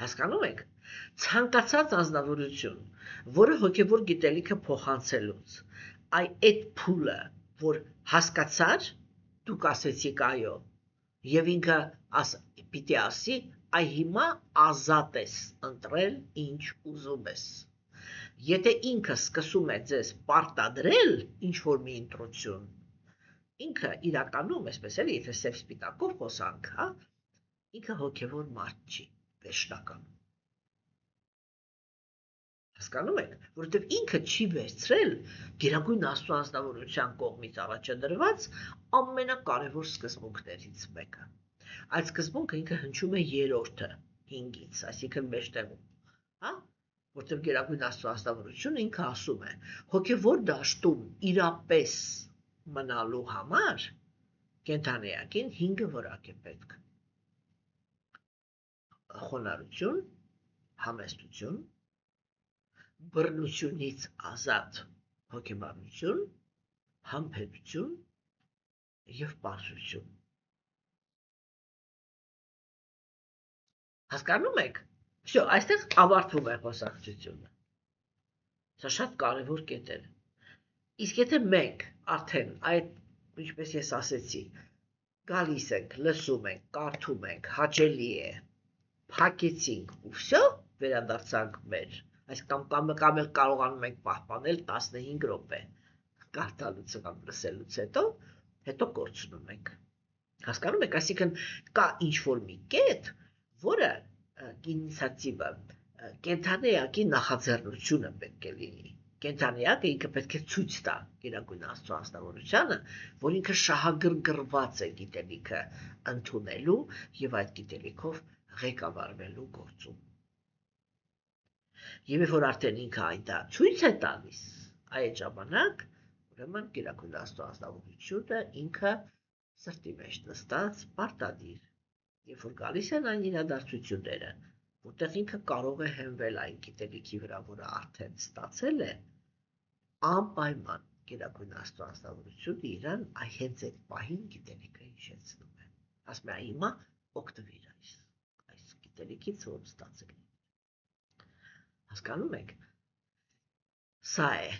Հասկանում եք, ցանկացած անձնավորություն, որը հոգևոր գիտելիքը փոխանցելուց, այդ փուլը, որ հասկացար, դուք ասեցիք այո, եւ ինքը պիտի ասի, այ հիմա ազատ ես ընտրել ինչ ուզում ես։ Եթե ինքը սկսում է ձեզ պարտադրել ինչ-որ մի ընտրություն, ինքը իրականում, այսպես էլի, եթե սև սպիտակով խոսանք, հա, ինքը հոգևոր մարդ չի, վերջնական։ Հասկանում եք, որովհետև ինքը չի վերցրել գերագույն Աստծո անձնավորության կողմից առաջադրված ամենակարևոր սկզբունքներից մեկը։ Այդ սկզբունքը ինքը հնչում է երրորդը 5-ից, այսինքն մեջտեղում, հա, որտեղ գերագույն Աստծո անձնավորությունը ինքը ասում է, հոգևոր դաշտում իրապես մնալու համար կենդանիակին 5 որակ է պետք. խոնարհություն, համեստություն, բռնությունից ազատ հոգեբանություն, համբերություն եւ պարզություն։ Հասկանում եք։ Всё, այստեղ ավարտվում է խոսակցությունը։ Սա շատ կարևոր կետ է։ Իսկ եթե մենք արդեն այդ, ինչպես ես ասեցի, գալիս ենք, լսում ենք, կարդում ենք, հաճելի է, փակեցինք ու всё, վերադարձանք մեր, այսինքն կամ կարողանում ենք պահպանել 15 րոպե կարդալուց կամ լսելուց հետո կորցնում ենք։ Հասկանում եք, այսինքն կա ինչ-որ մի կետ, որը ինիցիատիվը կենդանիակի նախաձեռնությունը պետք է լինի։ Կենդանիակը ինքը պետք է ցույց տա գերագույն Աստծո անձնավորությանը, որ ինքը շահագրգռված է գիտելիքը ընդունելու եւ այդ գիտելիքով ղեկավարվելու գործում։ Եվ որ արդեն ինքը այն դա ցույց է տալիս, այդ ժամանակ, ուրեմն գերագույն Աստծո անձնավորությունը ինքը սրտի մեջ նստած պարտադիր, երբ որ գալիս են այն իրադարձությունները, որտեղ ինքը կարող է հենվել այն գիտելիքի վրա, որը արդեն ստացել է, անպայման գերագույն Աստծո անձնավորությունը իրան հենց այդ պահին գիտելիքը հիշեցնում է։ Ասում է, հիմա օգտվիր այս գիտելիքից, որ ստացել է։ Հասկանում եք։ Սա է։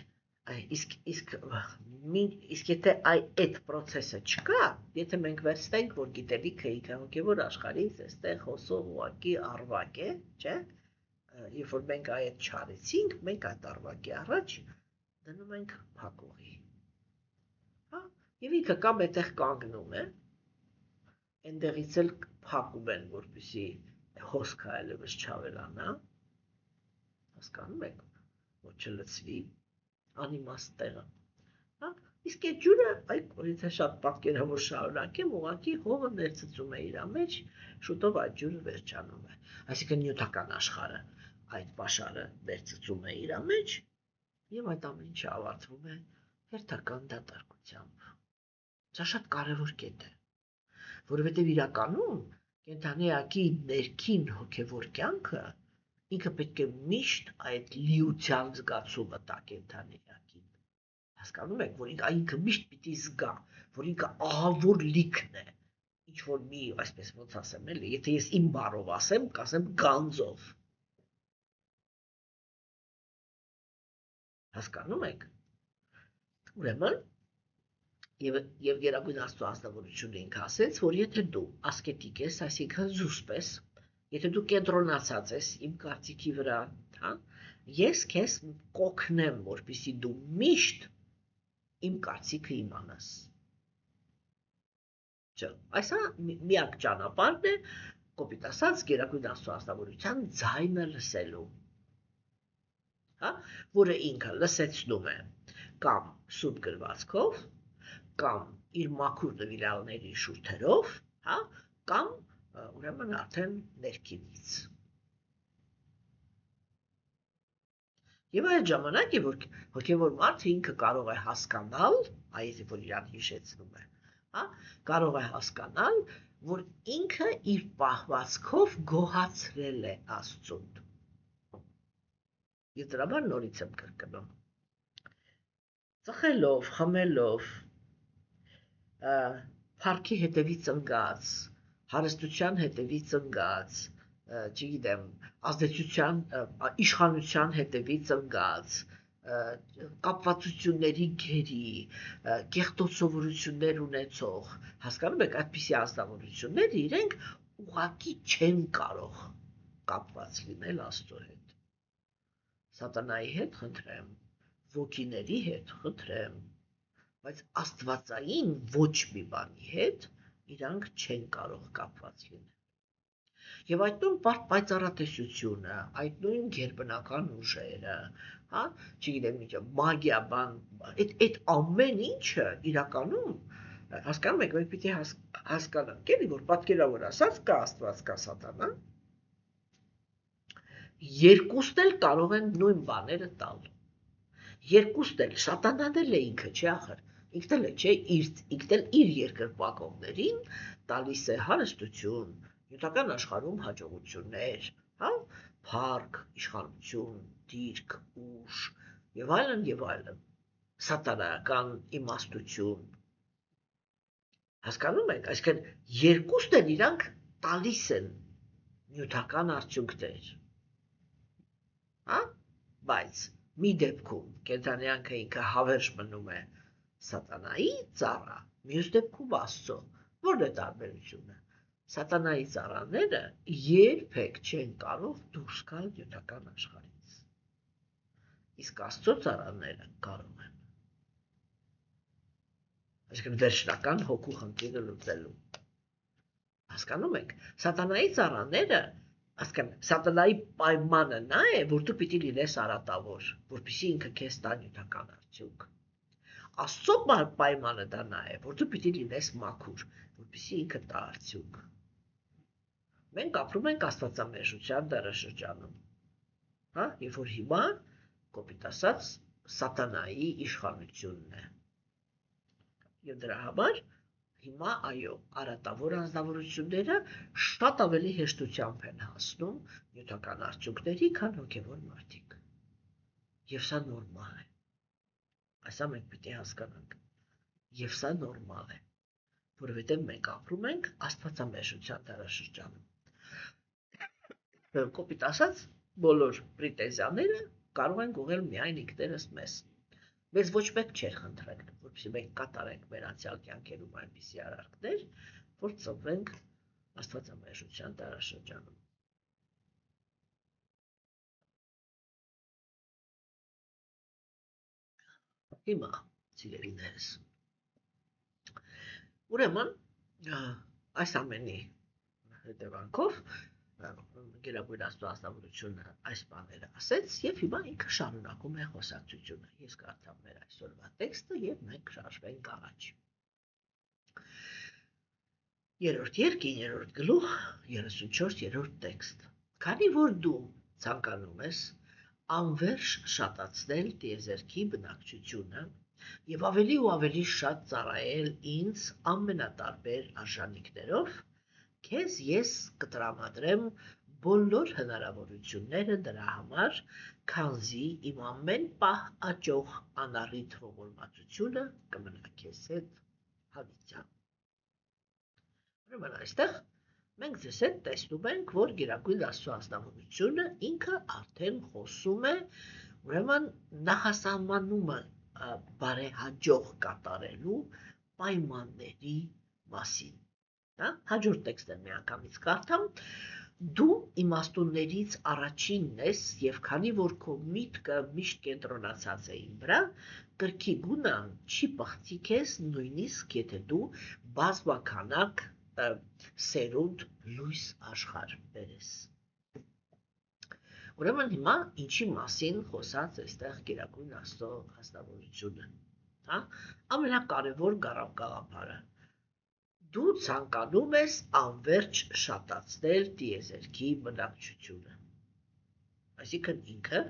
Իսկ եթե այդ process-ը չկա, եթե մենք վերցնենք, որ գիտելիքը ինքը հոգևոր աշխարհից այստեղ հոսող ուղակի առվակ է, չէ՞։ Երբ որ մենք այդ չարեցինք, մենք այդ առվակի առաջ դնում ենք փակուղի։ Հա, եւ ինքը կամ այդտեղ կանգնում է, այնտեղից էլ փակում են, որպեսզի հոսքը այլևս չավելանա։ Հասկանում եք, որ չլցվի անիմաստ տեղը։ Հա, իսկ այդ ջուրը, եթե շատ պատկերավոր շարունակեմ, ուղղակի հողը ներծծում է իր մեջ, շուտով այդ ջուրը վերջանում է։ Այսինքն նյութական աշխարհը այդ պաշարը ներծծում է իր մեջ եւ այդ ամեն ինչը ավարտվում է հերթական դատարկությամբ։ Սա շատ կարևոր կետ է, որովհետեւ իրականում կենդանիակի ներքին հոգևոր կյանքը ինքը պետք է միշտ այդ լիության զգացումը տա կենդանիակին։ Հասկանում եք, որ ինքը միշտ պիտի զգա, որ ինքը ահավոր լիքն է, ինչ որ մի, այսպես ոնց ասեմ, էլի, եթե ես իմ բառով ասեմ, կասեմ գանձով։ Հասկանում եք։ Ուրեմն եւ Գերագույն Աստծո անձնավորությունը ինքը ասեց, որ եթե դու ասկետիկ ես, այսինքն զուսպ ես, եթե դու կենտրոնացած ես իմ կարծիքի վրա, հա, ես քեզ կօգնեմ, որպեսզի դու միշտ իմ կարծիքը իմանաս։ Չէ, այսա միակ ճանապարհն է, կոպիտ ասած, Գերագույն Աստծո անձնավորության ձայնը լսելու։ Հա, որը ինքը լսեցնում է կամ սուրբ գրվածքով, կամ իր մաքուր նվիրալների շուրթերով, հա, կամ ուրեմն արդեն ներքինից։ Եվ այդ ժամանակ է, որ հոգևոր մարդը ինքը կարող է հասկանալ, այս որ իրան հիշեցնում է, հա, կարող է հասկանալ, որ ինքը իր պահվածքով գոհացրել է Աստծուն։ Եվ դրա համար նորից եմ կրկնում։ Ծխելով, խմելով, փառքի հետևից ընկած, հարստության հետևից ընկած, չգիտեմ, ազդեցության իշխանության հետևից ընկած կապվածությունների գերի, կեղտոցովորություններ ունեցող, հասկանում եք, այդպիսի ազնվորություններ իրենք ուղղակի չեն կարող կապված լինել Աստծո հետ։ Սատանայի հետ խնդրեմ, ոգիների հետ խնդրեմ, բայց աստվածային ոչ մի բանի հետ իրանք չեն կարող կապված լինել։ Եվ այդ նույն պայծառատեսությունը, այդ նույն գերբնական ուժերը, հա, չգիտեմ ինչը, մագիա բան, այդ ամեն ինչը իրականում, հասկանում եք, մենք պիտի հասկանանք, էլի, որ պատկերավոր ասած կա Աստված, կա Սատանա, երկուսն էլ կարող են նույն բաները տալ։ Երկուսն էլ, Սատանան էլ է ինքը, չէ ախր, ինքն էլ է, չէ, ինքն էլ իր երկրպագողներին տալիս է հարստություն, նյութական աշխարհում հաջողություններ, հա, փառք, իշխանություն, դիրք, ուժ, եւ այլն, սատանայական իմաստություն։ Հասկանում եք, այսինքն երկուսն էլ իրանք տալիս են նյութական արդյունքներ։ Հա, բայց մի դեպքում կենդանյանքը ինքը հավերժ մնում է սատանայի ծառա, մյուս դեպքում Աստծո։ Որն է տարբերությունը։ Սատանայի ծառաները երբեք չեն կարող դուրս գալ նյութական աշխարհից։ Իսկ Աստծո ծառաները կարող են։ Այսինքն վերջնական հոգու խնդիրը լուծելու։ Հասկանում եք, սատանայի ծառաները, հասկանում, սատանայի պայմանը նա է, որ դու պիտի լինես արատավոր, որպեսզի ինքը քեզ տա նյութական արդյունք։ Աստծո պայմանը դա նա է, որ դու պիտի լինես մաքուր, որպեսզի ինքը տա արդյունք։ Մենք ապրում ենք աստվածամերժության դարաշրջանում, հա, երբ որ հիմա, կոպիտ ասած, սատանայի իշխանությունն է։ Եվ դրա համար հիմա, այո, արատավոր անձնավորությունները շատ ավելի հեշտությամբ են հասնում նյութական արդյունքների, քան հոգևոր մարդիկ։ Եվ սա նորմալ է։ Այսա մենք պիտի հասկանանք։ Եվ սա նորմալ է, որովհետև մենք ապրում ենք աստվածամերժության դարաշրջանում։ Կոպիտ ասած, բոլոր պրետենզիաները կարող են ուղղել միայն ինքներս մեզ։ Մեզ ոչ մեկ չէր խնդրել, որպեսզի մենք կատարենք մեր անցյալ կյանքերում այնպիսի արարքներ, որ ծնվենք աստվածամերժության դարաշրջանում։ Հիմա, սիրելիներս, ուրեմն, այս ամենի հետևանքով Գերագույն Աստծո ազնվորությունը այս բաները ասեց եւ հիմա ինքը շարունակում է խոսակցությունը։ Ես կարդամ մեր այսօրվա տեքստը եւ մենք շարժվենք առաջ։ 3-րդ երկ 9-րդ գլուխ 34-րդ տեքստ։ Քանի որ դու ցանկանում ես անվերջ շատացնել տիեզերքի բնակչությունը եւ ավելի ու ավելի շատ ծառայել ինձ ամենատարբեր արժանինքներով, քեզ ես կտրամադրեմ բոլոր հնարավորությունները դրա համար, քանզի իմ ամեն պահ աճող անառիթ ողորմածությունը կմնա քեզ հետ հավիտյան։ Ուրեմն այստեղ մենք ձեզ հետ տեսնում ենք, որ Գերագույն Աստծո ազնվորությունը ինքը արդեն խոսում է, ուրեմն նախասահմանում է բարեհաջող կատարելու պայմանների մասին։ Հաջորդ տեքստը միանգամից կարդամ, դու իմաստուններից առաջինն ես եւ քանի որ քո միտքը միշտ կենտրոնացած է իմ վրա, կրքի գունան չի պղծի քեզ նույնիսկ եթե դու բազմականակ սերունդ լույս աշխարհ բերես։ Ուրեմն հիմա ինչի մասին խոսած այստեղ Գերագույն Աստծո ազնվորությունը, հա, ամենակարևոր գաղափարը։ Դու ցանկանում ես անվերջ շատացնել տիեզերքի բնակչությունը։ Այսինքն ինքը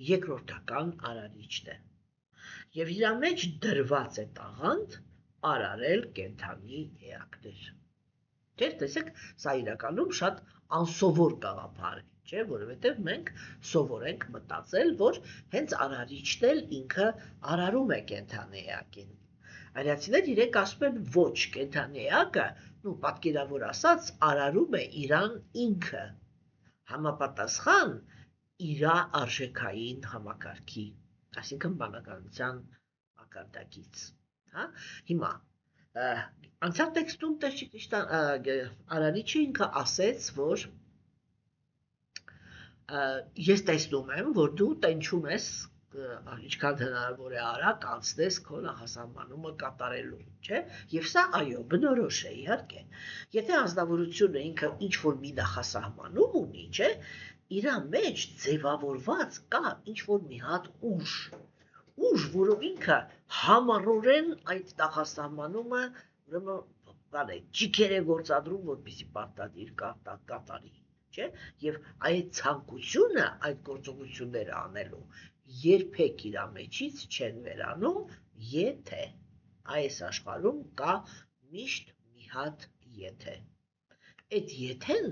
երկրորդական արարիչն է։ Եվ իր մեջ դրված է տաղանդ արարել կենդանի էակներ։ Չէ՞, տեսեք, սա իրականում շատ անսովոր գաղափար է, չէ՞, որովհետև մենք սովոր ենք մտածել, որ հենց արարիչն էլ ինքը արարում է կենդանի էակին։ Արիացիներ իրենք ասում են ոչ, կենդանի էակը, պատկերավոր ասած, արարում է իրան ինքը, համապատասխան իր արժեքային համակարգի, այսինքն բանականության մակարդակից, հա։ Հիմա անցյալ տեքստում Արարիչը ինքը ասեց, որ ես տեսնում եմ, որ դու տենչում ես ինչքան հնարավոր է արագ անցնես քո նախասահմանումը կատարելու, չէ՞։ Եվ սա այո, բնորոշ է իհարկե։ Եթե անձնավորությունը ինքը ինչ-որ մի նախասահմանում ունի, չէ՞, իր մեջ ձևավորված կա ինչ-որ մի հատ ուժ, որով ինքը համառորեն այդ նախասահմանումը ուրեմն ճիքեր է գործադրում, որպեսզի պարտադիր կատարի, չէ՞։ Եվ այդ ցանկությունը այդ գործողությունները անելու երբեք իր մեջից չեն վերանում, եթե այս աշխարհում կա միշտ մի հատ եթե։ Այդ եթեն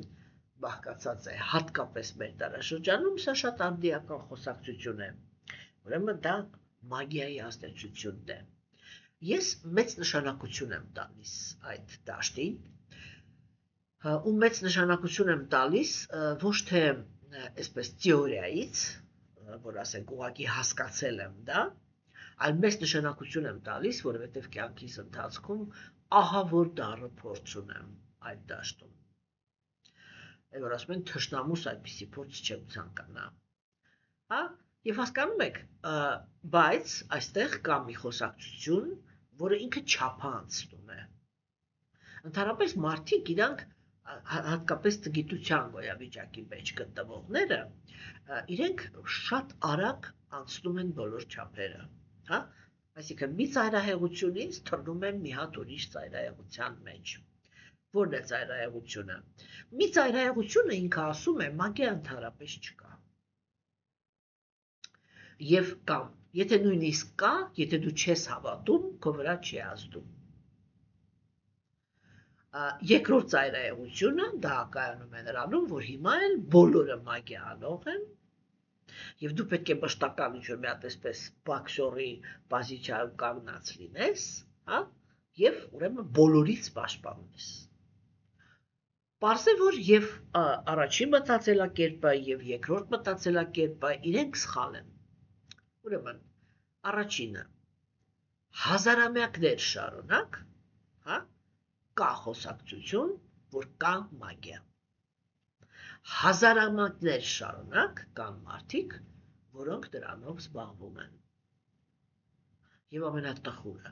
բաղկացած է հատկապես մեր դարաշրջանում, սա շատ արդիական խոսակցություն է, ուրեմն դա մագիայի ազդեցությունն է։ Ես մեծ նշանակություն եմ տալիս այդ դաշտին, ու մեծ նշանակություն եմ տալիս ոչ թե այսպես թեորիայից, որ ասենք ուղղակի հասկացել եմ դա, այլ մեծ նշանակություն եմ տալիս, որովհետև կյանքիս ընթացքում ահա որ դառը փորձ ունեմ այդ դաշտում։ Այդ որ ասում են թշնամուս այդպիսի փորձ չեմ ցանկանա։ Հա, եւ հասկանում եք, բայց այստեղ կա մի խոսակցություն, որը ինքը չափանցնում է։ Ընդհանրապես մարդիկ իրանք հատկապես գիտության գոյավիճակի մեջ գտնվողները իրենք շատ արագ անցնում են բոլոր չափերը, հա, այսինքն մի ծայրահեղությունից թռնում են մի հատ ուրիշ ծայրահեղության մեջ։ Որն է ծայրահեղությունը։ Մի ծայրահեղությունը ինքը ասում է մագիա ընդհանրապես չկա։ Եվ կամ, եթե նույնիսկ կա, եթե դու չես հավատում, քո վրա չի ազդում։ Երկրորդ ծայրահեղությունը դա կայանում է նրանում, որ հիմա էլ բոլորը մագիա անող են, եւ դու պետք է մշտական ինչ-որ մի հատ այսպես բաքսորի պոզիցիայում կանգնած լինես, հա, եւ ուրեմն բոլորից պաշտպանես։ Պարզ է, որ եւ առաջին մտածելակերպը եւ երկրորդ մտածելակերպը իրենք սխալ են։ Ուրեմն առաջինը հազարամյակներ շարունակ, հա, կա խոսակցություն, որ կա մագիա։ Հազարամյակներ շարունակ կան մարդիկ, որոնք դրանով զբաղվում են։ Եվ ամենատխուրը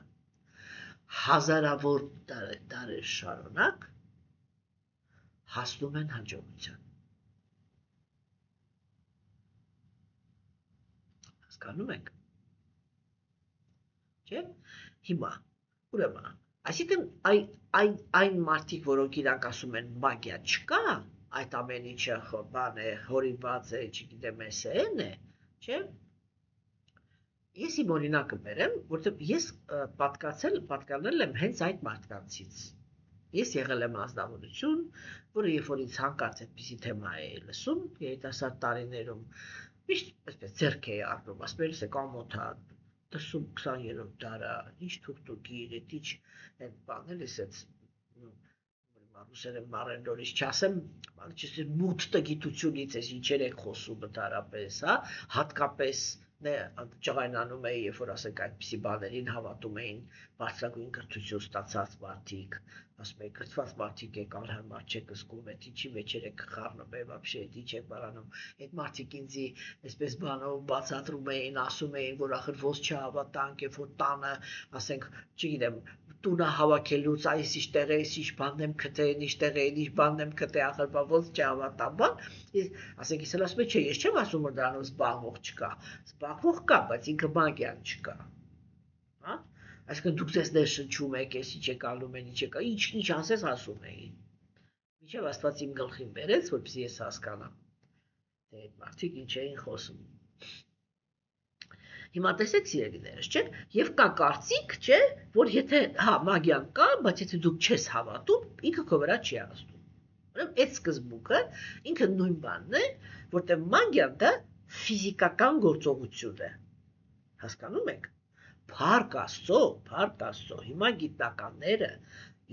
հազարավոր դարեր շարունակ հասնում են հաջողության։ Հասկանում եք։ Չէ՞։ Հիմա, ուրեմն, այսինքն այն մարդիկ, որոնք իրանք ասում են մագիա չկա, այդ ամեն ինչը բան է, հորինված է, չգիտեմ, էսեն է, չէ՞։ Ես իմ օրինակը բերեմ, որտեղ ես պատկանել եմ հենց այդ մարդկանցից։ Ես եղել եմ ազնվորություն, որը երբ որ ինձ հանկարծ այդպիսի թեմա է լսում, երիտասարդ տարիներում միշտ այսպես ձեռք էի առնում, ասում եմ, եկա մոթա 10-20-րդ դարը, ինչ թուղթուկիր, այդ ինչ այդ բանել ես այդ ռուսերեն բառեր նորից չասեմ, մութ տգիտությունից ես ինչեր եք խոսում ընդհանրապես, հա, հատկապես ճղայնանում էի, երբ որ ասենք այդպիսի բաներին հավատում էին բարձրագույն կրթություն ստացած մարդիկ, ասում էի կրթված մարդիկ եք անհարմար չեք զգում, այդ ինչի մեջեր եք խառնում, вообще այդ ինչ եք բարանում, այդ մարդիկ ինձ այսպես բանով բացատրում էին, ասում էին, որ ախր ոնց չհավատանք, երբ որ տանը, ասենք, չգիտեմ, տունը հավաքելուց այս ինչ տեղ է, ինչ բանն եմ գտել, ինչ տեղ է, ինչ բանն եմ գտել, ախր բա ոնց չհավատամ, բան, ասենք ես ասում եմ, չէ, ես չեմ ասում որ դրանով զբաղվող չկա, զբաղվող կա, բայց ինքը մագիան չկա, հա, այսինքն դուք ձեզ ներշնչում եք, ես ինչ եք անում են, ինչ եք, ինչ ասես ասում էին, մինչև Աստված իմ գլխին բերեց, որպեսզի ես հասկանամ, թե այդ մարդիկ ինչ էին խոսում։ Հիմա տեսեք սիրելիներս, չէ, եւ կա կարծիք, չէ, որ եթե հա մագիան կա, բայց եթե դուք չես հավատում, ինքը քո վրա չի ազդում։ Ուրեմն այդ սկզբունքը ինքը նույն բանն է, որտեղ մագիան դա ֆիզիկական գործողություն է։ Հասկանում եք։ Փառք Աստծո, հիմա գիտնականները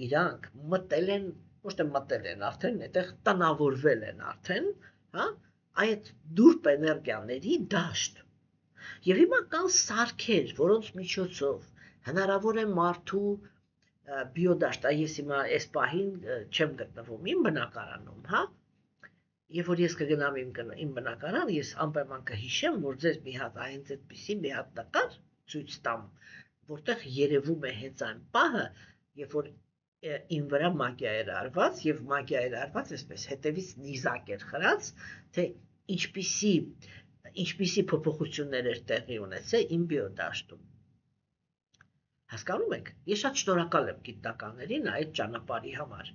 իրանք մտել են, ոչ թե մտել են արդեն, այդտեղ տնավորվել են արդեն, հա, այդ դուրբ էներգիաների դաշտ։ Եվ հիմա կան սարքեր, որոնց միջոցով հնարավոր է մարդու բիոդաշտ, ես հիմա այս պահին չեմ գտնվում իմ բնակարանում, հա, երբ որ ես կգնամ իմ բնակարան, ես անպայման կհիշեմ, որ ձեզ մի հատ այնց այդպիսի մի հատ նկար ցույց տամ, որտեղ երևում է հենց այն պահը, երբ որ իմ վրա մագիա էր արված եւ մագիա էր արված այսպես հետևից նիզակ էր խրած, թե ինչպիսի փոփոխություններ էր տեղի ունեցել իմ բիոդաշտում։ Հասկանում եք, ես շատ շնորհակալ եմ գիտնականներին այդ ճանապարհի համար,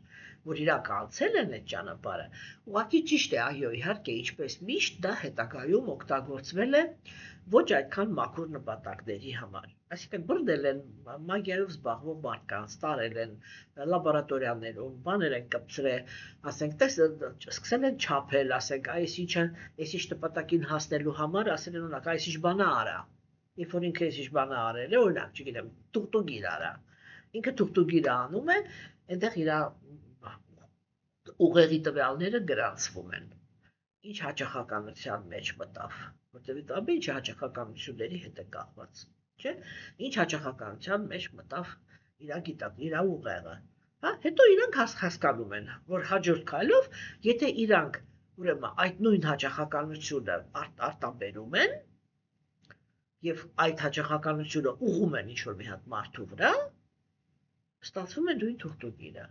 որ իրաք անցել են այդ ճանապարհը։ Ուղղակի ճիշտ է, այո, իհարկե, ինչպես միշտ դա հետագայում օգտագործվել է ոչ այդքան մաքուր նպատակների համար։ Այսինքն բռնել են մագիայով զբաղվող մարդկանց, տարել են լաբորատորիաներում, բաներ են կպցրել, ասենք, սկսել են չափել, ասենք, այս ինչ նպատակին հասնելու համար, ասել են օրինակ, այս ինչ բան արա։ Երբ որ ինքը ինչ բան արել է, օրինակ, չգիտեմ, տուղտուգիր արա։ Ինքը տուղտուգիրը անում է, այնտեղ իր ուղեղի տվյալները գրանցվում են։ Ինչ հաճախականության մեջ մտավ, որտեղ ամեն ինչ հաճախականությունների հետ է կապված, չէ՞։ Ինչ հաճախականության մեջ մտավ իր ուղեղը։ Հա, հետո իրանք հասկանում են, որ հաջորդ քայլով, եթե իրանք ուրեմն այդ նույն հաճախականությունը արտաբերում են, եւ այդ հաճախականությունը ուղում են ինչ-որ մի հատ մարդու վրա, ստացվում է նույն թուղթուգիրը։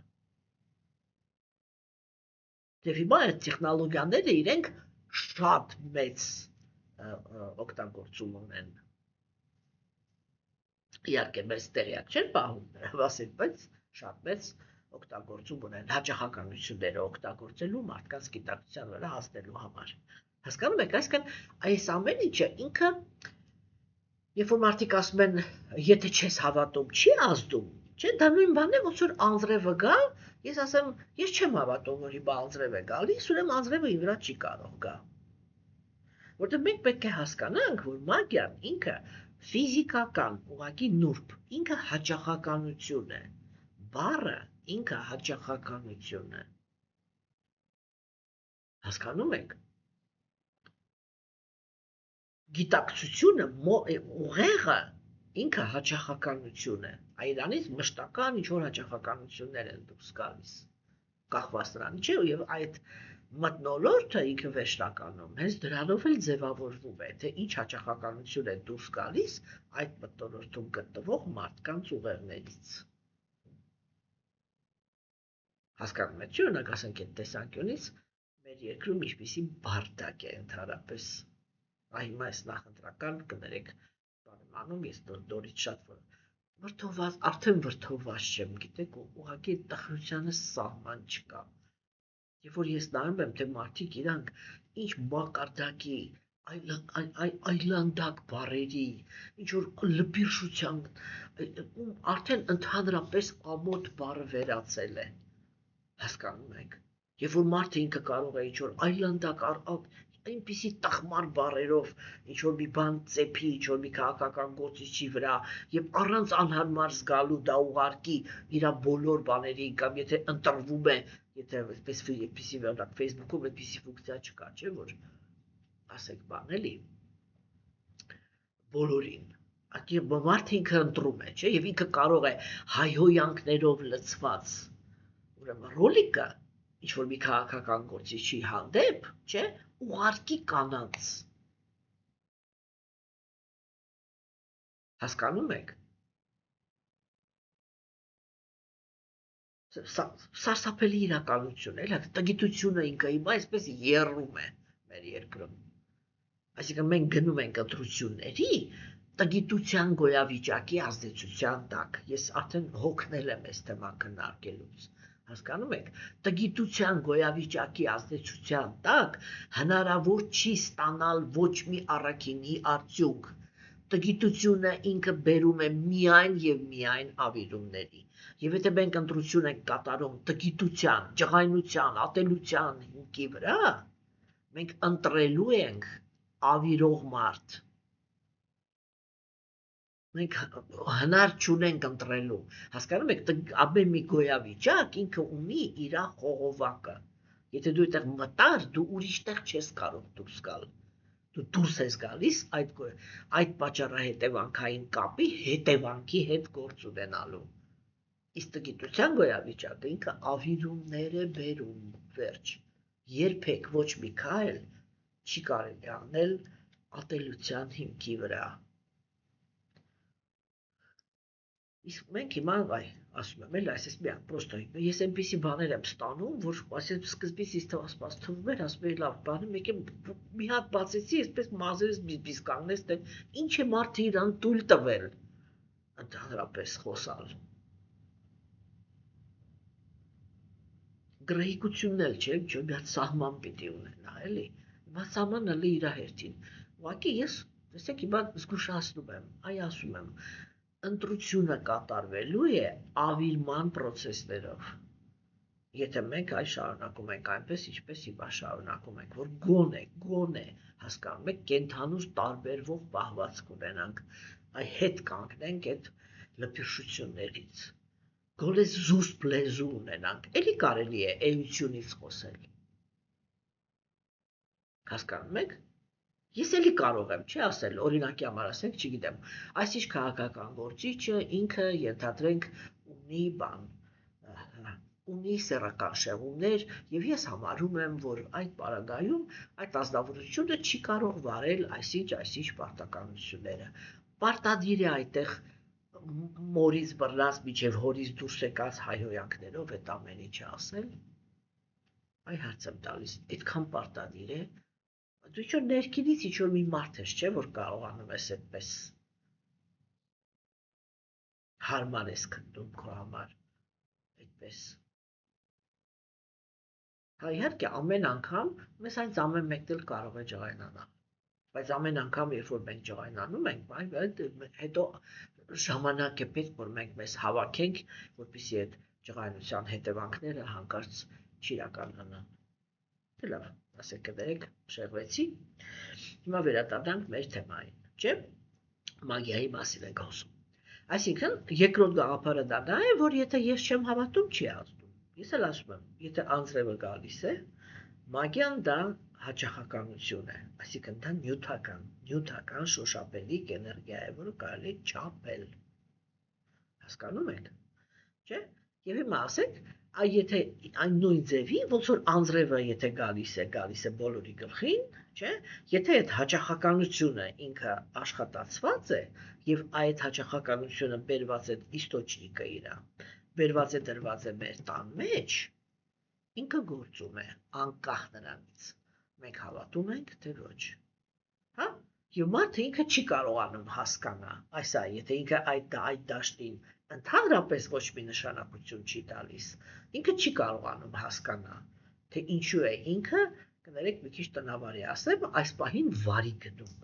Եվ հիմա այդ տեխնոլոգիաները իրենք շատ մեծ օգտագործում ունեն։ Իհարկե մեծ տեղյակ չեն պահում նրա մասին, բայց շատ մեծ օգտագործում ունեն հաճախականությունները օգտագործելու մարդկանց գիտակցության վրա հասնելու համար։ Հասկանում եք, այսինքն այս ամեն ինչը ինքը երբ որ մարդիկ ասում են, եթե չես հավատում, չի ազդում, չէ՞, դա նույն բանն է, ոնց որ անձրևը գա, ես ասեմ, ես չեմ հավատում, որ հիմա անձրև է գալիս, ուրեմն անձրևը իմ վրա չի կարող գա։ Որտեղ մենք պետք է հասկանանք, որ մագիան ինքը ֆիզիկական, ուղղակի նուրբ, ինքը հաճախականություն է։ Բառը ինքը հաճախականություն է։ Հասկանում եք։ Գիտակցությունը, ուղեղը ինքը հաճախականություն է, այրանից մշտական ինչ-որ հաճախականություններ են դուրս գալիս, կախված նրանից, չէ, եւ այդ մթնոլորտը ինքը վերջնականում, հենց դրանով էլ ձևավորվում է, թե ինչ հաճախականություն է դուրս գալիս այդ մթնոլորտում գտնվող մարդկանց ուղեղներից։ Հասկանում եք, չէ՞, օրինակ ասենք այդ տեսանկյունից մեր երկրում ինչպիսի բարդակ է ընդհանրապես։ Հիմա այս նախընտրական կներեք բանանում ես դորից շատ վրդոված, արդեն վրդոված չեմ, գիտեք, ուղղակի տխրությանը սահման չկա։ Երբ որ ես նայում եմ, թե մարդիկ իրանք ինչ մակարդակի, այլանդակ բառերի, ինչ որ լպիրշության, արդեն ընդհանրապես ամոթ բառը վերացել է։ Հասկանում եք։ Երբ որ մարդը ինքը կարող է ինչ որ այլանդակ այնպիսի տխմար բառերով ինչ-որ մի բան ծեփի, ինչ-որ մի քաղաքական գործիչի վրա եւ առանց անհարմար զգալու դա ուղարկի իր բոլոր բաներին կամ եթե ընտրվում է, եթե այսպես այդպիսի օրինակ Facebook-ում այդպիսի ֆունկցիա չկա, չէ՞ որ ասեք բան էլի բոլորին։ Ակի մարդը ինքը ընտրում է, չէ՞, եւ ինքը կարող է հայհոյանքներով լցված ուրեմն ռոլիկը ինչ-որ մի քաղաքական գործիչի հանդեպ, չէ՞, ուղարկի կանանց։ Հասկանում եք։ Սարսափելի իրականություն է, էլի, տգիտությունը ինքը հիմա այսպես եռում է մեր երկրում։ Այսինքն մենք գնում ենք ընտրությունների տգիտության գոյավիճակի ազդեցության տակ։ Ես արդեն հոգնել եմ այս թեման քննարկելուց։ Հասկանում եք, տգիտության գոյավիճակի ազդեցության տակ հնարավոր չի ստանալ ոչ մի առաքինի արդյունք։ Տգիտությունը ինքը բերում է միայն եւ միայն ավիրումների։ Եվ եթե մենք ընտրություն ենք կատարում տգիտության, ջղայնության, ատելության հիմքի վրա, մենք ընտրելու ենք ավիրող մարդ։ Մենք հնար չունենք ընտրելու։ Հասկանում եք, ամեն մի գոյավիճակ ինքը ունի իր խողովակը։ Եթե դու այդտեղ մտար, դու ուրիշտեղ չես կարող դուրս գալ։ Դու դուրս ես գալիս այդ պատճառահետևանքային կապի հետևանքի հետ գործ ունենալու։ Իսկ տգիտության գոյավիճակը ինքը ավիրումներ է բերում, վերջ։ Երբեք ոչ մի քայլ չի կարելի անել ատելության հիմքի վրա։ Իսկ մենք հիմա ասում եմ, էլ այսպես մի հատ պրոստո ես այնպիսի բաներ եմ ստանում, որ ասես սկզբից ինձ թվում էր, ասում էի լավ, բանը մեկ մի հատ բացեցի, այսպես մազերս բիզ կանգնեց, թե ինչ է մարդը իրան տույլ տվել, ընդհանրապես խոսալ։ Գրահիկությունն էլ չէ, ինչ-որ մի հատ սահման պիտի ունենա, էլի։ Հիմա սահմանը լի իր հերթին։ Ուղղակի ես, տեսեք, հիմա զգուշացնում եմ, ասում եմ, ընտրությունը կատարվելու է ավիրման պրոցեսներով։ Եթե մենք այս շարունակում ենք այնպես, ինչպես հիմա շարունակում ենք, որ գոնե, հասկանում եք, կենթանուց տարբերվող պահվածք ունենանք, հետ կանգնենք այդ լպիրշություններից։ Գոլես զուսպ լեզու ունենանք, էլի կարելի է էությունից խոսել։ Հասկանում եք։ Ես էլի կարող եմ, չի ասել, օրինակի համար ասենք, չգիտեմ, այսինչ քաղաքական գործիչը ինքը ենթադրենք ունի ունի սեռական շեղումներ, եւ ես համարում եմ, որ այդ պարագայում այդ ազնվորությունը չի կարող վարել այսինչ պարտականությունները։ Պարտադիր է այդտեղ մորից բռնած միջև հորից դուրս եկած հայհոյանքներով այդ ամեն ինչը ասել։ Այ հարց եմ տալիս, այդքան պարտադիր է։ Դու ինչ-որ ներքինից ինչ-որ մի մարդ ես, չէ, որ կարողանում ես այդպես հարմար ես գտնում քո համար, այդպես։ Հա իհարկե ամեն անգամ մեզ այնց ամեն մեկն էլ կարող է ջղայնանալ, բայց ամեն անգամ երբ որ մենք ջղայնանում ենք, հետո ժամանակ է պետք, որ մենք մեզ հավաքենք, որպեսզի այդ ջղայնության հետևանքները հանկարծ չիրականանան։ Դե լավ, ասեք կներեք, շեղվեցի։ Հիմա վերադառնանք մեր թեմային, չէ՞։ Մագիայի մասին ենք խոսում։ Այսինքն, երկրորդ գաղափարը դա է, որ եթե ես չեմ հավատում, չի ազդում։ Ես էլ ասում եմ, եթե անձրևը գալիս է, մագիան դա հաճախականություն է, այսինքն դա նյութական շոշափելիք էներգիա է, որը կարելի է չափել։ Հասկանում եք, չէ՞։ Եվ հիմա ասենք, եթե այն նույն ձևի, ոնց որ անձրևը եթե գալիս է բոլորի գլխին, չէ՞, եթե այդ հաճախականությունը ինքը աշխատացված է եւ այդ հաճախականությունը բերված է իստոչնիկը իրա, բերված է դրված է մեր տան մեջ, ինքը գործում է անկախ նրանից։ Մենք հավատում ենք, թե ոչ։ Հա? Եվ մարդը ինքը չի կարողանում հասկանա, եթե ինքը այդ դաշտին ընդհանրապես ոչ մի նշանակություն չի տալիս, ինքը չի կարողանում հասկանա, թե ինչու է ինքը, կներեք մի քիչ տնավարի ասեմ, այս պահին վարի գնում։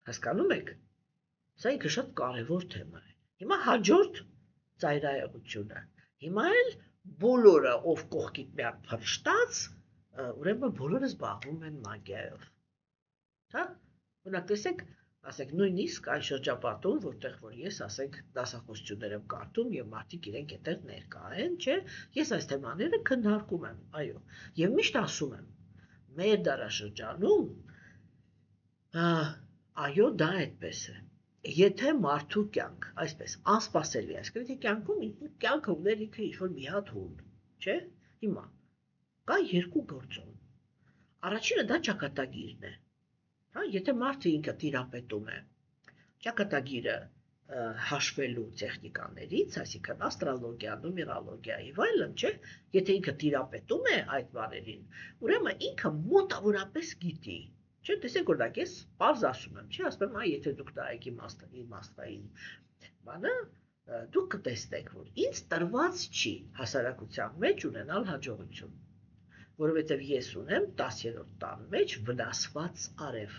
Հասկանում եք։ Սա ինքը շատ կարևոր թեմա է։ Հիմա հաջորդ ծայրահեղությունը։ Հիմա էլ բոլորը, ով կողքիդ մի հատ փրշտաց, ուրեմն բոլորը զբաղվում են մագիայով։ Հա? Օրինակ տեսեք, ասենք նույնիսկ այն շրջապատում, որտեղ որ ես ասենք դասախոսություններ եմ կարդում եւ մարդիկ իրենք այդտեղ ներկա են, չէ՞, ես այս թեմաները քննարկում եմ, այո, եւ միշտ ասում եմ, մեր դարաշրջանում, այո, դա այդպես է։ Եթե մարդու կյանք, այսպես, անսպասելի է, այսինքն եթե կյանքը ուներ ինքը ինչ-որ մի հատ հուն, չէ՞, հիմա կա երկու գործոն։ Առաջինը դա ճակատագիրն է։ Հա, եթե մարդը ինքը տիրապետում է ճակատագիրը հաշվելու տեխնիկաներից, այսինքն աստրոլոգիա, նումերոլոգիա եւ այլն, չէ, եթե ինքը տիրապետում է այդ բաներին, ուրեմն ինքը մոտավորապես գիտի, չէ, տեսեք օրինակ ես բարձ ասում եմ, չէ, ասում եմ, եթե դուք նայեք իմաստային բանը, դուք կտեսնեք, որ ինձ տրված չի հասարակության մեջ ունենալ հաջողություն, որովհետև ես ունեմ 10-րդ տան մեջ վնասված արև։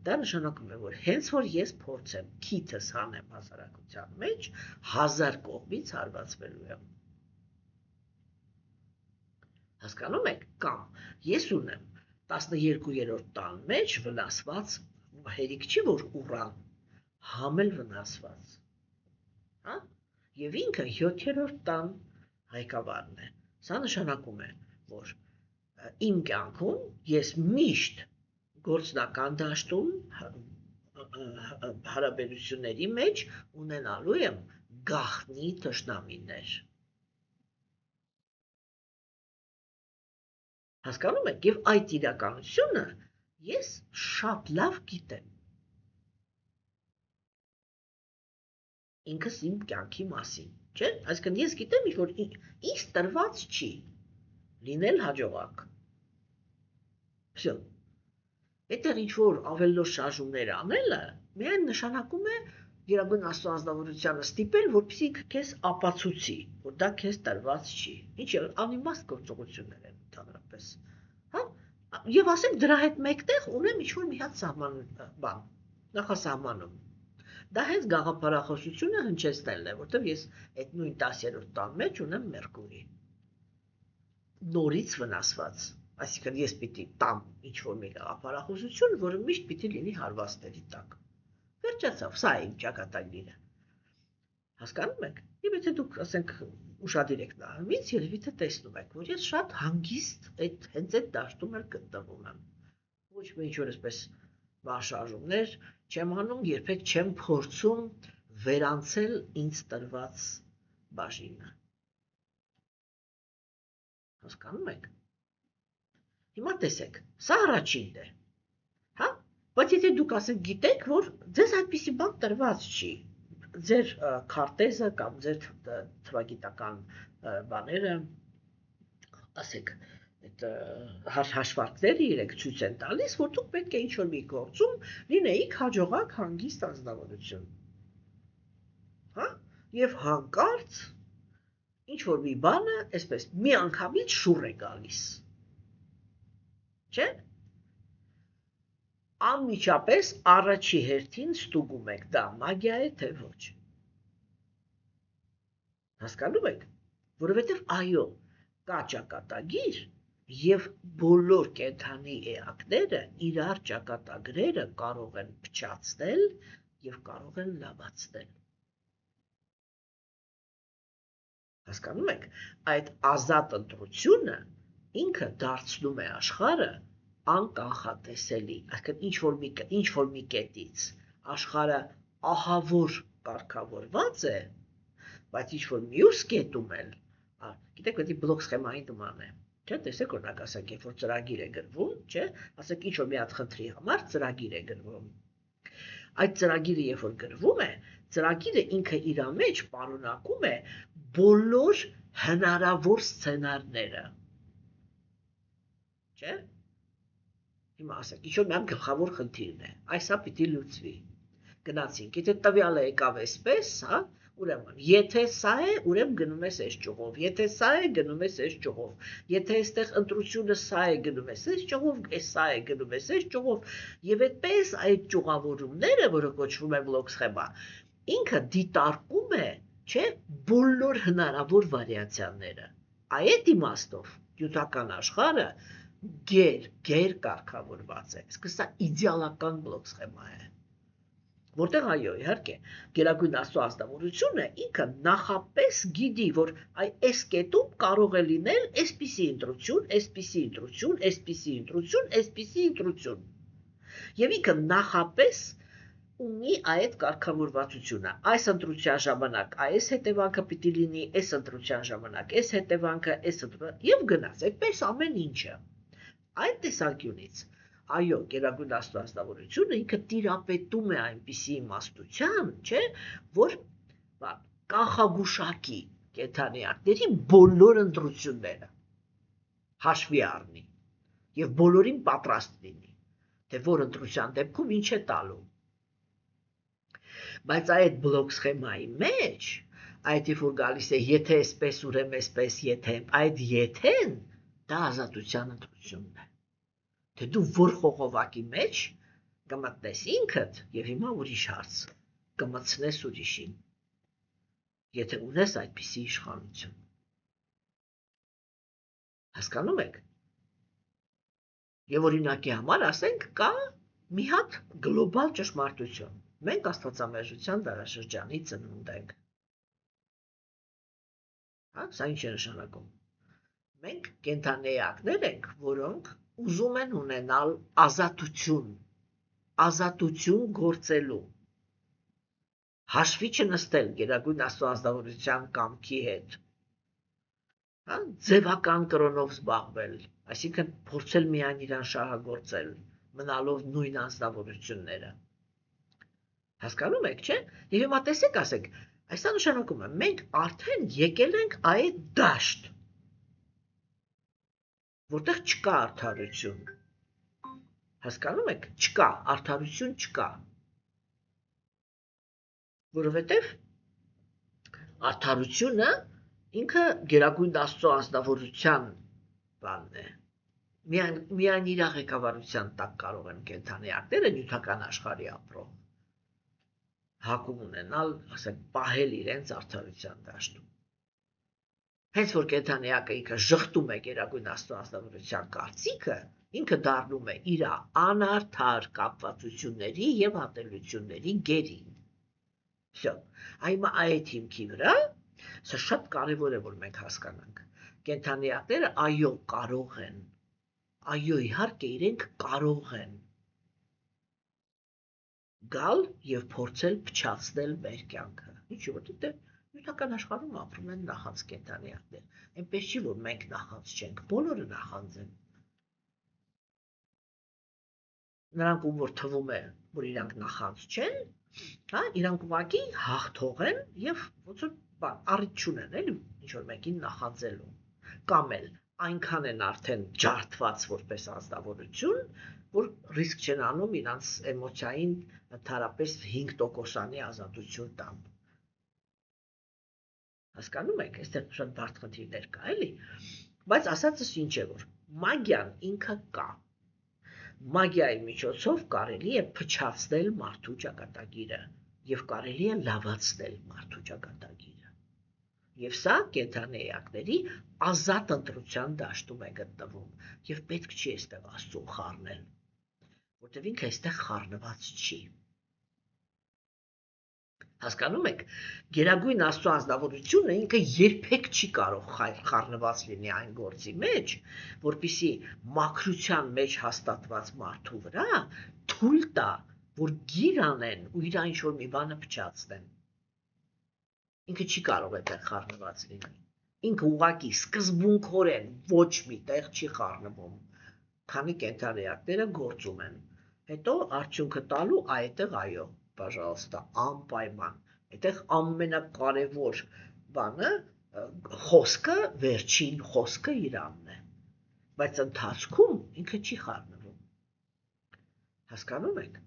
Դա նշանակում է, որ հենց որ ես փորձեմ քիթս հանեմ հասարակության մեջ, 1000 կողմից հարվածվելու եմ։ Հասկանում եք, կամ ես ունեմ 12-րդ տան մեջ վնասված, հերիք չի, որ ուրան, համել վնասված, հա, և ինքը 7-րդ տան հայկավարն է, Սա նշանակում է, որ իմ կյանքում ես միշտ գործնական դաշտում հարաբերությունների մեջ ունենալու եմ գաղտնի թշնամիներ։ Հասկանում եք, եւ այդ իրականությունը ես շատ լավ գիտեմ։ Ինքս իմ կյանքի մասին, չէ՞։ Այսինքն ես գիտեմ, որ ինձ տրված չի լինել հաջողակ։ Всё։ Այդտեղ ինչ որ ավելորդ շարժումներ անելը միայն նշանակում է Գերագույն Աստծո ազնվորությանը ստիպել, որպեսզի քեզ ապացուցի, որ դա քեզ տրված չի։ Ինչ անիմաստ գործողություններ են ընդհանրապես, հա։ Եվ ասենք դրա հետ մեկտեղ ունեմ ինչ որ մի հատ բան, նախասահմանում։ Դա հենց գաղափարախոսությունը հնչեցնելն է, որտեղ ես այդ նույն 10-րդ տան մեջ ունեմ Մերկուրի։ Նորից վնասված, այսինքն ես պիտի տամ ինչ-որ մի գաղափարախոսություն, որը միշտ պիտի լինի հարվածների տակ։ Վերջացավ, սա է իմ ճակատագիրը։ Հասկանում եք։ Եվ եթե դուք, ասենք, ուշադիր եք նայում ինձ, երևի թե տեսնում եք, որ ես շատ հանգիստ հենց այդ դաշտում էլ գտնվում եմ։ Ոչ մի ինչ-որ այսպես բաշարժումներ չեմ անում, երբեք չեմ փորձում վերանցել ինձ տրված բաժինը։ Հասկանում եք։ Հիմա տեսեք, սա առաջինն է, հա? Բայց եթե դուք ասեք գիտեք, որ ձեզ այդպիսի բան տրված չի, ձեր քարտեզը կամ ձեր թվագիտական բաները, ասեք, այդ հաշվարկները իրենք ցույց են տալիս, որ դուք պետք է ինչ-որ մի գործում լինեիք հաջողակ հանգիստ անձնավորություն։ Հա? Եվ հանկարծ ինչ-որ մի բանը, այսպես, մի անգամից շուռ է գալիս։ Չէ՞։ Անմիջապես առաջի հերթին ստուգում եք, դա մագիա է, թե ոչ։ Հասկանում եք, որովհետև այո, կա ճակատագիր, եւ բոլոր կենդանի էակները իրար ճակատագրերը կարող են փչացնել եւ կարող են լավացնել։ Հասկանում եք, այդ ազատ ընտրությունը ինքը դարձնում է աշխարհը անկանխատեսելի, այսինքն ինչ որ մի կետից աշխարհը ահավոր կարգավորված է, բայց ինչ որ մյուս կետում էլ, գիտեք, դա բլոկ սխեմայի նման է։ Չէ, տեսեք օրինակ ասենք, երբ որ ծրագիր է գրվում, չէ, ասենք ինչ որ մի հատ խնդրի համար ծրագիր է գրվում։ Այդ ծրագիրը երբ որ գրվում է, ծրագիրը ինքը իր մեջ պարունակում է բոլոր հնարավոր սցենարները։ Չէ։ Հիմա ասենք, ինչ որ մի հատ գլխավոր խնդիրն է, այսա պիտի լուծվի։ Գնացինք, եթե տվյալը եկավ այսպես, հա, ուրեմն, եթե սա է, ուրեմն գնում ես այս ճյուղով, եթե սա է, գնում ես այս ճյուղով, եթե այստեղ ընտրությունը սա է, գնում ես այս ճյուղով, սա է, գնում ես այս ճյուղով, եւ այդպես այդ ճյուղավորումները, որը կոչվում է բլոկ սխեմա, ինքը դիտարկում է, չէ, բոլոր հնարավոր վարիացիաները։ Այդ իմաստով նյութական աշխարհը գեր կարգավորված է, իսկ սա իդեալական բլոկ սխեմա է։ Որտեղ այո, իհարկե, Գերագույն Աստծո ազնվորությունը ինքը նախապես գիտի, որ այս կետում կարող է լինել այսպիսի ընտրություն, այսպիսի ընտրություն, այսպիսի ընտրություն, այսպիսի ընտրություն։ Եվ ինքը նախապես ունի այդ կարգավորվածությունը։ Այս ընտրության ժամանակ այս հետևանքը պիտի լինի, այս ընտրության ժամանակ այս հետևանքը, այս եւ գնաց, այդպես ամեն ինչը։ Այդ տեսանկյունից այո, Գերագույն Աստծո ազնվորությունը ինքը տիրապետում է այնպիսի իմաստության, չէ, որ կանխագուշակի կենդանիակների բոլոր ընտրությունները հաշվի առնի եւ բոլորին պատրաստ լինի, թե որ ընտրության դեպքում ինչ է տալու։ Բայց այդ բլոկ սխեմայի մեջ, այդ երբ որ գալիս է, եթե այսպես, ուրեմն այսպես, եթե, այդ եթեն դա ազատության ընտրությունն է։ Թե դու որ խողովակի մեջ կմտնես ինքդ եւ հիմա ուրիշ հարց կմցնես ուրիշին, եթե ունես այդպիսի իշխանություն։ Հասկանում եք։ Եվ օրինակի համար ասենք կա մի հատ գլոբալ ճշմարտություն։ Մենք աստվածամերժության դարաշրջանի ծնունդ ենք։ Հա, սա ինչ է նշանակում։ Մենք կենդանեակներ ենք, որոնք ուզում են ունենալ ազատություն գործելու, հաշվի չնստել Գերագույն Աստծո ազնվորության կամքի հետ, ձևական կրոնով զբաղվել, այսինքն փորձել միայն իրան շահագործել, մնալով նույն անձնավորությունները։ Հասկանում եք, չէ՞։ Եվ հիմա տեսեք, ասեք, այսա նշանակում է, մենք արդեն եկել ենք այդ դաշտ, որտեղ չկա արդարություն։ Հասկանում եք, չկա, արդարություն չկա։ Որովհետև արդարությունը ինքը Գերագույն Աստծո ազնվորության բանն է։ Միայն իր ղեկավարության տակ կարող են կենդանեակները նյութական աշխարհի ապրող հակում ունենալ, ասենք, պահել իրենց արդարության դաշտում։ Հենց որ կենդանեակը ինքը ժխտում է Գերագույն Աստծո ազնվորության կարծիքը, ինքը դառնում է իր անարդար կապվածությունների եւ ատելությունների գերին։ Всё, այմա այդ հիմքի վրա, սա շատ կարևոր է, որ մենք հասկանանք։ Կենդանեակները այո կարող են, այո իհարկե իրենք կարող են գալ եւ փորձել փչացնել մեր կյանքը։ Ինչու՞, որտեղ նյութական աշխարհում ապրում են նախանձ կենդանեակներ։ Այնպես չի, որ մենք նախանձ չենք, բոլորը նախանձ են։ Նրանք ում որ թվում է, որ իրանք նախանձ չեն, հա, իրանք ուղղակի հաղթող են եւ ոնց որ առիթ չունեն, էլի ինչ որ մեկին նախանձելու, կամ էլ այնքան են արդեն ջարդված որպես ազնվորություն, որ ռիսկ չեն անում իրանց էմոցիային ընդհանրապես 5%-անի ազատություն տան։ Հասկանում եք, այստեղ շատ բարդ խնդիրներ կա, էլի, բայց ասածս ինչ է, որ մագիան ինքը կա։ Մագիայի միջոցով կարելի է փչացնել մարդու ճակատագիրը եւ կարելի է լավացնել մարդու ճակատագիրը։ Եվ սա կենդանեակների ազատ ընտրության դաշտում է գտնվում եւ պետք չի այստեղ Աստծուն խառնել, որտեղ ինքը այստեղ խառնված չի։ Հասկանում եք, Գերագույն Աստծո ազնվորությունը ինքը երբեք չի կարող խառնված լինի այն գործի մեջ, որպեսզի մաքրության մեջ հաստատված մարդու վրա թույլ տա, որ գիր անեն ու իր ինչ-որ մի բանը փչացնեն։ Ինքը չի կարող այդտեղ խառնված լինի։ Ինքը ուղղակի սկզբունքորեն ոչ մի տեղ չի խառնվում, քանի կենդանեակները գործում են։ Հետո արդյունքը տալու այդտեղ այո, пожалуйста, անպայման։ Այդտեղ ամենակարևոր բանը խոսքը, վերջին խոսքը իրանն է։ Բայց ընթացքում ինքը չի խառնվում։ Հասկանում եք։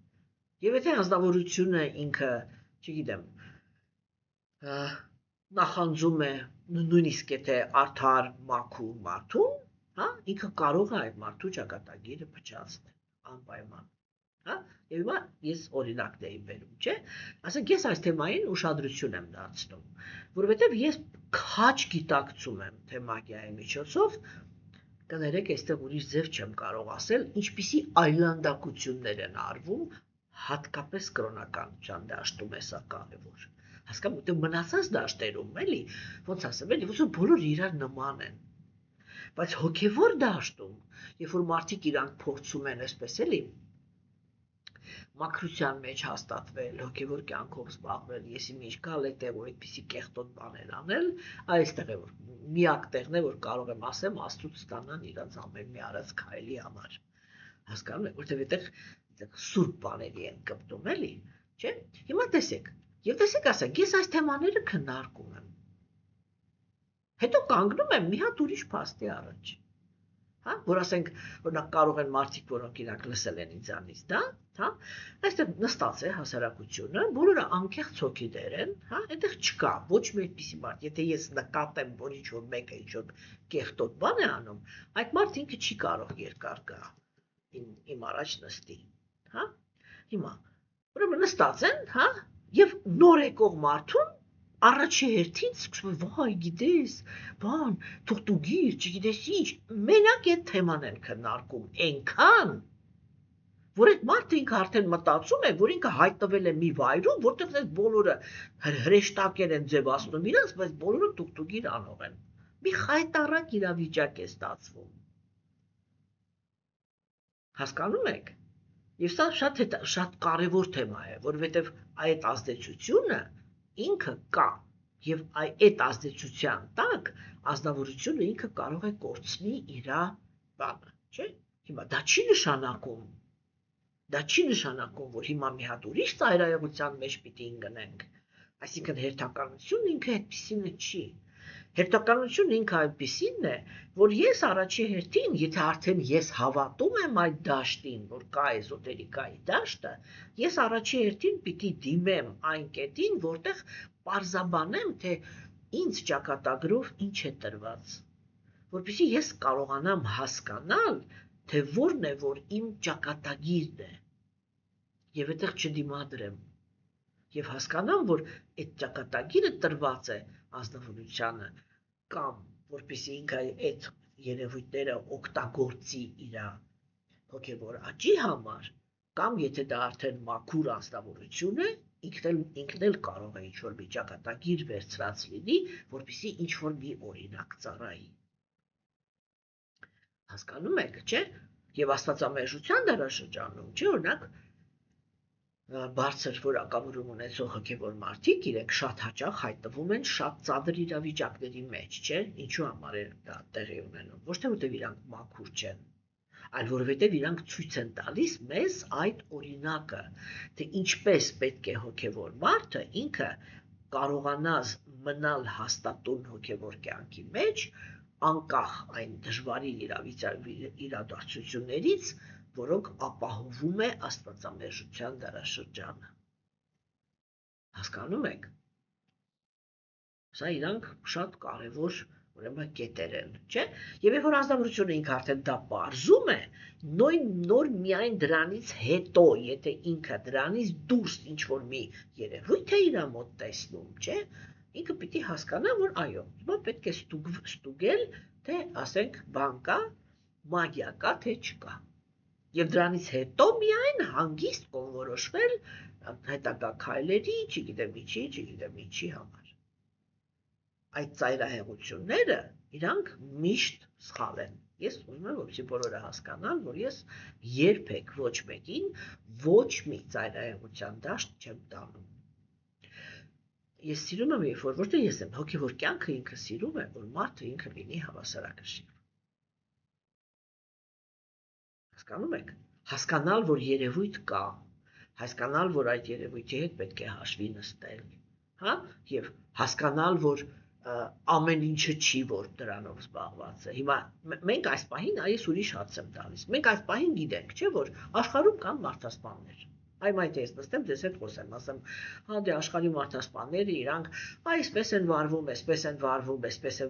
Եվ եթե ազնվորությունը ինքը, չգիտեմ, նախանձում է նույնիսկ եթե արդար մաքուր մարդուն, հա, ինքը կարող է այդ մարդու ճակատագիրը փչացնել անպայման, հա, եւ հիմա ես օրինակներ եմ բերում, չէ՞, ասենք ես այս թեմային ուշադրություն եմ դարձնում, որովհետեւ ես քաջ գիտակցում եմ թե մագիայի միջոցով, կներեք, այստեղ ուրիշ ձև չեմ կարող ասել, ինչպիսի այլանդակություններ են արվում, հատկապես կրոնականության դաշտում է սա կարևոր։ Հասկանում, որտեղ մնացած դաշտերում, էլի, ոնց ասեմ, էլի, ոնց որ բոլորը իրար նման են։ Բայց հոգևոր դաշտում, երբ որ մարդիկ իրանք փորձում են, այսպես էլի, մաքրության մեջ հաստատվել, հոգևոր կյանքով զբաղվել, ես իմ ինչ գալ այդտեղ ու այդպիսի կեղտոտ բաներ անել, այստեղ է որ միակ տեղն է, որ կարող եմ ասեմ, Աստծուց ստանան իրանց ամեն մի արած քայլի համար։ Հասկանում եք, որտեղ այդտեղ սուրբ բաների են կպտում, էլի, չէ՞։ Հիմա տեսեք, եւ տեսեք, ասենք, ես այս թեմաները քննարկում եմ։ Հետո կանգնում եմ մի հատ ուրիշ փաստի առաջ։ Հա, որ ասենք, օրինակ կարող են մարդիկ, որոնք իրանք լսել են ինձանից, դա, հա, այստեղ նստած է հասարակությունը, բոլորը անկեղծ հոգիներ են, հա, այդտեղ չկա ոչ մի այդպիսի մարդ, եթե ես նկատեմ, որ ինչ-որ մեկը ինչ-որ կեղտոտ բան է անում, այդ մարդը ինքը չի կարող երկար գա իմ առաջ նստի, հա, հիմա, ուրեմն նստած են, հա, եւ նոր եկող մարդուն առաջի հերթին սկսում է, վայ, գիտես, բան, թող դու գիր, չգիտես ինչ, մենակ այդ թեման են քննարկում, այնքան, որ այդ մարդը ինքը արդեն մտածում է, որ ինքը հայտնվել է մի վայրում, որտեղ այդ բոլորը հրեշտակեր են ձևացնում իրանց, բայց բոլորը տուկտուկիր անող են։ մի խայտառակ իրավիճակ է ստացվում։ Հասկանում եք։ Եվ սա շատ կարևոր թեմա է, որովհետև այդ ազդեցությունը ինքը կա, եւ այդ ազդեցության տակ ազնվորությունը ինքը կարող է կորցնի իր բանը, չէ՞։ Հիմա դա չի նշանակում, որ հիմա մի հատ ուրիշ ծայրահեղության մեջ պիտի ընկնենք։ Այսինքն հերթականությունն ինքը այդպիսին չի։ Հերթականությունն ինքը այդպիսին է, որ ես առաջի հերթին, եթե արդեն ես հավատում եմ այդ դաշտին, որ կա էզոտերիկայի դաշտը, ես առաջի հերթին պիտի դիմեմ այն կետին, որտեղ պարզաբանեմ, թե ինձ ճակատագրով ինչ է տրված, որպեսզի ես կարողանամ հասկանալ, թե որն է, որ իմ ճակատագիրն է, եւ այդտեղ չդիմադրեմ, եւ հասկանամ, որ այդ ճակատագիրը տրված է ազնվորությանը, կամ որպեսզի ինքը այդ երևույթները օգտագործի իր հոգևոր աճի համար, կամ եթե դա արդեն մաքուր ազնվորություն է, ինքն էլ կարող է ինչ-որ մի ճակատագիր վերցրած լինի, որպեսզի ինչ-որ մի օրինակ ծառայի։ Հասկանում եք, չէ՞։ Եվ աստվածամերժության դարաշրջանում, չէ՞, օրինակ, բարձր որակավորում ունեցող հոգևոր մարդիկ իրենք շատ հաճախ հայտնվում են շատ ծանր իրավիճակների մեջ, չէ՞, ինչու համար է դա տեղի ունենում, ոչ թե որտեղ իրանք մաքուր չեն, այլ որովհետև իրանք ցույց են տալիս մեզ այդ օրինակը, թե ինչպես պետք է հոգևոր մարդը ինքը կարողանա մնալ հաստատուն հոգևոր կյանքի մեջ, անկախ այն դժվարին իրադարձություններից, որոնք ապահովում է աստվածամերժության դարաշրջանը։ Հասկանում եք։ Սա իրանք շատ կարևոր ուրեմն կետեր են, չէ՞։ Եվ երբ որ ազնվորությունը ինքը արդեն դա բարձում է, նոր միայն դրանից հետո, եթե ինքը դրանից դուրս ինչ-որ մի երևույթ է իր մոտ տեսնում, չէ՞, ինքը պիտի հասկանա, որ այո, հիմա պետք է ստուգել, թե ասենք բան կա, մագիա կա, թե չկա։ Եվ դրանից հետո միայն հանգիստ կողորոշվել հետագա քայլերի, չգիտեմ ինչի համար։ Այդ ծայրահեղությունները իրանք միշտ սխալ են։ Ես ուզում եմ, որպեսզի բոլորը հասկանան, որ ես երբեք ոչ մեկին ոչ մի ծայրահեղության դաշտ չեմ տանում։ Ես սիրում եմ, որտեղ ես եմ, հոգևոր կյանքը ինքը սիրում է, որ մարդը ինքը լինի հավասարակշիռ։ Հասկանում եք, հասկանալ, որ երևույթ կա, հասկանալ, որ այդ երևույթի հետ պետք է հաշվի նստել, հա, եւ հասկանալ, որ ամեն ինչը չի, որ դրանով զբաղված է։ Հիմա մենք այս պահին այս ուրիշ հաց եմ տալիս։ Մենք այս պահին գիտենք, չէ՞, որ աշխարհում կան մարդասպաններ։ Այ այդ ես նստեմ, դες հետ խոսեմ, ասեմ, հա դե աշխարհի մարդասպանները իրանք այսպես են վարվում, այսպես են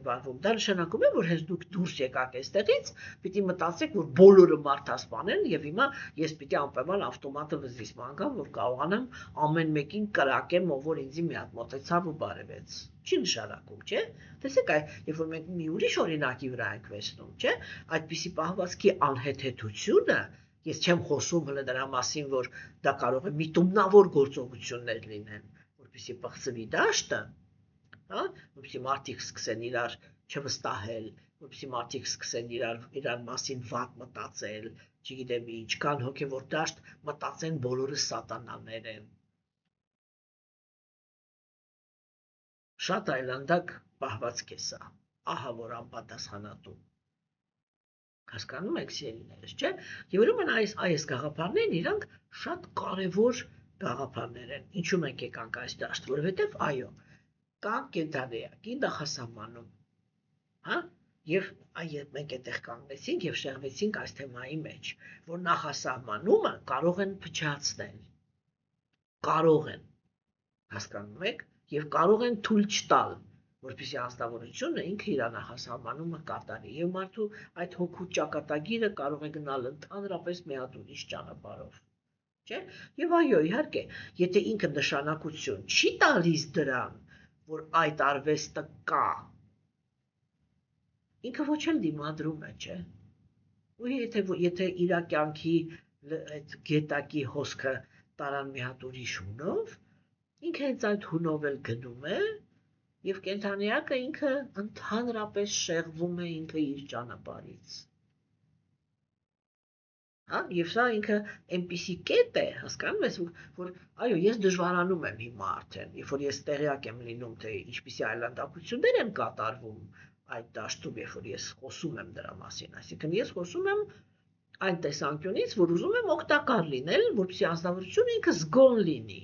վարվում։ Դա նշանակում է, որ հենց դուք դուրս եկաք այստեղից, պիտի մտածեք, որ բոլորը մարդասպան են, եւ հիմա ես պիտի անպայման ավտոմատը վզից մանգամ, որ կարողանամ ամեն մեկին կրակեմ, ով որ ինձի մի հատ մոտեցավ ու բարևեց։ Չի նշանակում, չէ՞։ Տեսեք, երբ որ մենք մի ուրիշ օրինակի վրա ենք վերցնում, չէ՞, այդպիսի պահվածքի անհեթեթությունը ես չեմ խոսում հենց դրա մասին, որ դա կարող է միտումնավոր գործողություններ լինեն, որպեսզի բացվի դաշտը, հա, որպեսզի մարդիկ սկսեն իրար չվստահել, որպեսզի մարդիկ սկսեն իրար մասին վատ մտածել, չգիտեմ ինչ, կան հոգևոր դաշտ, մտածեն բոլորը սատանաներ են։ Շատ այլանդակ պահվածք է սա, ահա որ անպատասխանատու։ Հասկանում եք, սիրելիներս, չէ՞։ Եվ ուրեմն այս գաղափարներն իրանք շատ կարևոր գաղափարներ են։ Ինչու մենք եկանք այս դաշտ, որովհետև այո, կա կենդանեակի նախասահմանում, հա, եւ մենք այդտեղ կանգնեցինք եւ շեղվեցինք այս թեմայի մեջ, որ նախասահմանումը կարող են փչացնել, կարող են, հասկանում եք, եւ կարող են թույլ չտալ, որպեսզի անձնավորությունը ինքը իր նախասահմանումը կատարի եւ մարդու այդ հոգու ճակատագիրը կարող է գնալ ընդհանրապես մի հատ ուրիշ ճանապարհով, չէ՞։ Եվ այո, իհարկե, եթե ինքը նշանակություն չի տալիս դրան, որ այդ արվեստը կա, ինքը ոչ էլ դիմադրում է, չէ՞։ Ու եթե իր կյանքի այդ գետակի հոսքը տարան մի հատ ուրիշ հունով, ինքը հենց այդ հունով էլ գնում է Եվ կենդանիակը ինքը ընդհանրապես շեղվում է ինքը իր ճանապարհից։ Հա, եւ սա ինքը այնպիսի կետ է, հասկանում ես, որ այո, ես դժվարանում եմ հիմա արդեն, երբ որ ես տեղյակ եմ լինում, թե ինչպիսի այլանդակություններ են կատարվում այդ դաշտում, երբ որ ես խոսում եմ դրա մասին, այսինքն ես խոսում եմ այն տեսանկյունից, որ ուզում եմ օգտակար լինել, որպեսզի անձնավորությունը ինքը զգոն լինի։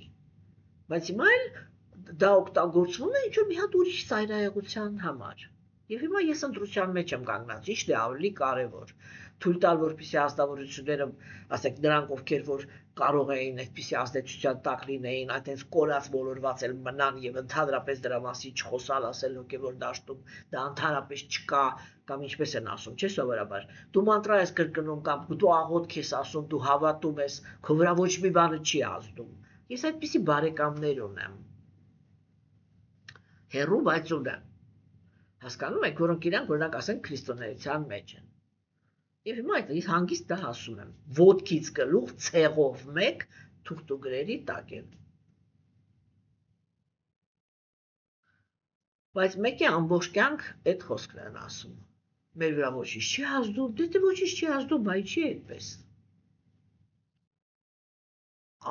Բայց հիմա էլ դա օգտագործվում է ինչ-որ մի հատ ուրիշ ծայրահեղության համար։ Եվ հիմա ես ընտրության մեջ եմ կանգնած, ի՞նչն է ավելի կարևոր։ Թույլ տալ, որպեսզի ազնվորությունները, ասենք, նրանք, ովքեր որ կարող էին այդպիսի ազդեցության տակ լինեին, այդպես կորած մոլորված էլ մնան եւ ընդհանրապես դրա մասին չխոսալ, ասել հոգեվոր դաշտում դա ընդհանրապես չկա, կամ ինչպես են ասում, չէ՞ սովորաբար։ Դու մանտրա ես կրկնում կամ դու աղոթք ես ասում, դու հավատում ես, քո վրա ոչ մի բանը չի ազդում։ Ես այդպիսի բարեկամներ ունեմ։ Հերու, բայց ունեմ։ Հասկանում եք, որոնք իրանք օրինակ ասենք քրիստոնեության մեջ են։ Եվ հիմա այդ ես հանգիստ դա ասում եմ։ Ոտքից գլուխ ցեղով մեկ թուղթուգրերի տակ են։ Բայց մեկի ամբողջ կյանք այդ խոսքն են ասում։ Մեր վրա ոչինչ չի ազդում, դե ոչինչ չի ազդում, բայց չի այդպես։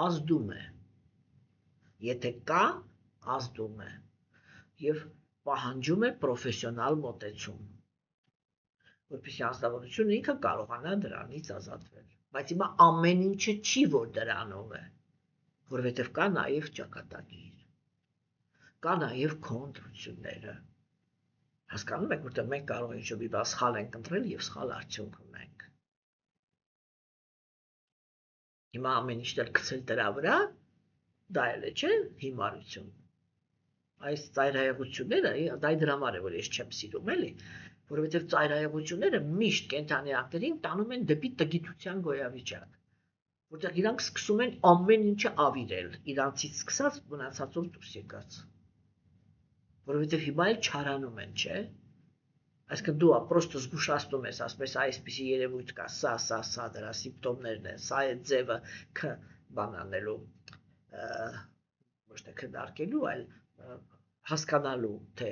Ազդում է։ Եթե կա, ազդում է։ Եվ պահանջում է պրոֆեսիոնալ մոտեցում, որպեսզի անձնավորությունը ինքը կարողանա դրանից ազատվել։ Բայց հիմա ամեն ինչը չի, որ դրանով է, որովհետև կա նաև ճակատագիր, կա նաև քո ընտրությունները։ Հասկանում եք, որտեղ մենք կարող ենք ինչ-որ մի բան սխալ ենք ընտրել եւ սխալ արդյունք ունենք։ Հիմա ամեն ինչն էլ գցել դրա վրա, դա էլ է, չէ՞, հիմարություն։ Այս ծայրահեղությունները, դա դրա համար է, որ ես չեմ սիրում, էլի, որովհետև ծայրահեղությունները միշտ կենդանիակներին տանում են դեպի տգիտության գոյավիճակ, որտեղ իրանք սկսում են ամեն ինչը ավիրել, իրանցից սկսած մնացածով դուրս եկած, որովհետև հիմա էլ չարանում են, չէ՞։ Այսինքն դու պրոստը զգուշացնում ես, ասում ես այսպիսի երևույթ կա, սա դրա սիմպտոմներն են, սա է ձևը բանանելու, ոչ թե քննարկելու, այլ հասկանալու, թե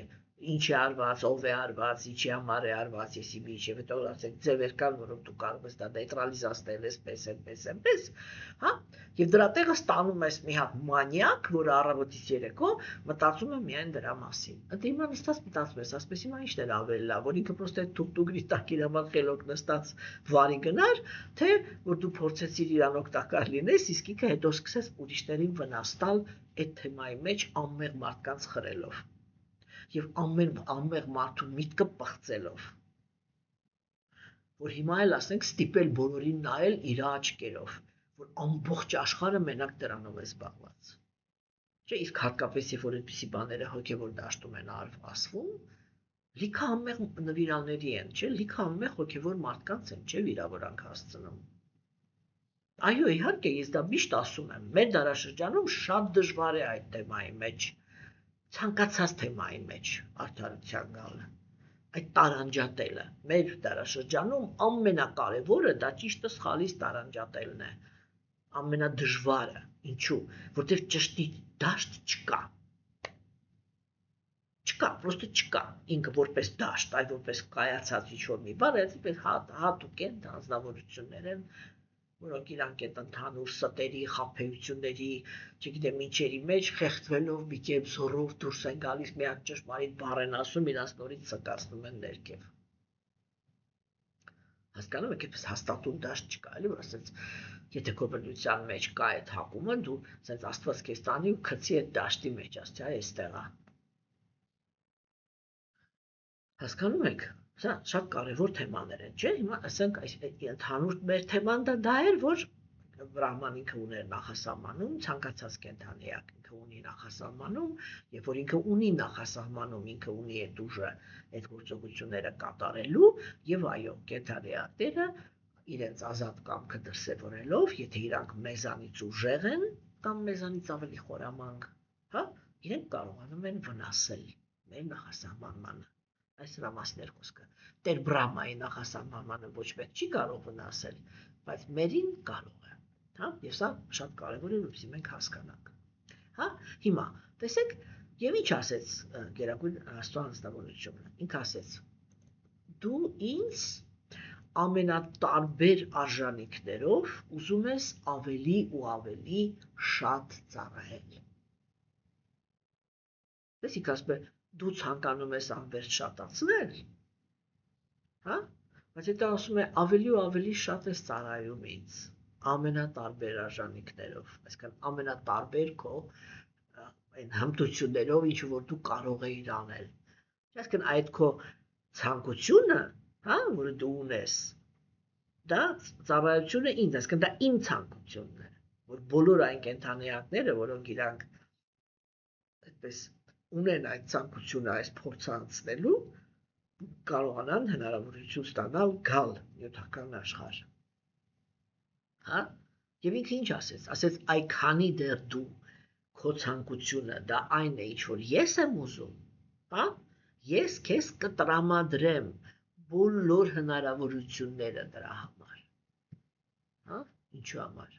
ինչ է արված, ով է արված, ինչի համար է արված, եսի մի ինչ, եւ հետո ասենք ձևեր կան, որոնք դու կարող ես դա նեյտրալիզացնել, այսպես, հա, եւ դրա տեղը ստանում ես մի հատ մանյակ, որը առավոտից երեկո մտածում է միայն դրա մասին։ Ընդ հիմա նստած մտածում ես, ասես հիմա ինչն է ավելի լավ, որ ինքը պրոստը թուղթուգրի տակ իր համար խելոք նստած վարի գնար, թե որ դու փորձեցիր իրան օգտակար լինես, իսկ ինքը հետո սկսես ուրիշներին վնաս տալ այդ թեմայի մեջ անմեղ մարդկանց խրելով եւ անմեղ մարդու միտքը պղծելով, որ հիմա էլ ասենք ստիպել բոլորին նայել իր աչքերով, որ ամբողջ աշխարհը մենակ դրանով է զբաղված։ Չէ, իսկ հատկապես երբ որ այդպիսի բաները հոգեվոր դաշտում են ասվում, լիքը անմեղ նվիրալների են, չէ, լիքը անմեղ հոգեվոր մարդկանց են, չէ, վիրավորանք հասցնում։ Այո, իհարկե, ես դա միշտ ասում եմ, մեր դարաշրջանում շատ դժվար է այդ թեմայի մեջ, ցանկացած թեմայի մեջ արդարության գալը, այդ տարանջատելը, մեր դարաշրջանում ամենակարևորը դա ճիշտը սխալից տարանջատելն է, ամենադժվարը, ինչու, որտեղ ճշտի դաշտ չկա, պրոստը չկա, ինքը որպես դաշտ, այլ որպես կայացած ինչ-որ մի բան, այսպես հատուկ են անձնավորություններ են, որոնք իրանք այդ ընդհանուր ստերի, խաբեությունների, չգիտեմ ինչերի մեջ խեղդվելով մի կերպ զորով դուրս են գալիս, միակ ճշմարիտ բառ են ասում, իրանց նորից սկացնում են ներքև։ Հասկանում եք, այդպես հաստատուն դաշտ չկա, էլի, որ ասենց, եթե քո բնության մեջ կա այդ հակումը, դու ասենց Աստված քեզ տանի ու գցի այդ դաշտի մեջ, ասի, այստեղ է։ Հասկանում եք, սա շատ կարևոր թեմաներ են, չէ՞։ Հիմա ասենք ընդհանուր մեր թեման դա էր, որ Բրահման ինքը ուներ նախասահմանում, ցանկացած կենդանիակ ինքը ունի նախասահմանում, երբ որ ինքը ունի նախասահմանում, ինքը ունի այդ ուժը, այդ գործողությունները կատարելու, եւ այո, կենդանիակները իրենց ազատ կամքը դրսևորելով, եթե իրանք մեզանից ուժեղ են կամ մեզանից ավելի խորամանկ, հա, իրենք կարողանում են վնասել մեր նախասահմանմանը։ Այս նրա մասն էր խոսքը։ Տեր Բրահմայի նախասահմանը ոչ մեկ չի կարող վնասել, բայց մերին կարող է, հա, եւ սա շատ կարեւոր է, որպեսզի մենք հասկանանք։ Հա, հիմա տեսեք, Եվ ինչ ասեց Գերագույն Աստծո անձնավորությունը։ Ինքը ասեց. դու ինձ ամենատարբեր արժանինքներով ուզում ես ավելի ու ավելի շատ ծառայել։ Տեսիք ասում է, դու ցանկանում ես անվերջ շատացնել, հա? Բայց հետո ասում է ավելի ու ավելի շատ ես ծառայում ինձ ամենատարբեր արժանինքներով, այսինքն ամենատարբեր քո այն հմտություններով, ինչ որ դու կարող ես անել։ Այսինքն այդ քո ցանկությունը, հա, որը դու ունես, դա ծառայությունը ինձ, այսինքն դա իմ ցանկությունն է, որ բոլոր այն կենդանիակները, որոնք իրանք այդպես ունեն այդ ցանկությունը այս փորձը անցնելու, կարողանան հնարավորություն ստանալ գալ նյութական աշխարհ։ Հա? Եվ ինքը ինչ ասեց։ Ասեց այքանի դեռ դու քո ցանկությունը դա այն է, ինչ որ ես եմ ուզում, հա? Ես քեզ կտրամադրեմ բոլոր հնարավորությունները դրա համար։ Հա? Ինչու համար։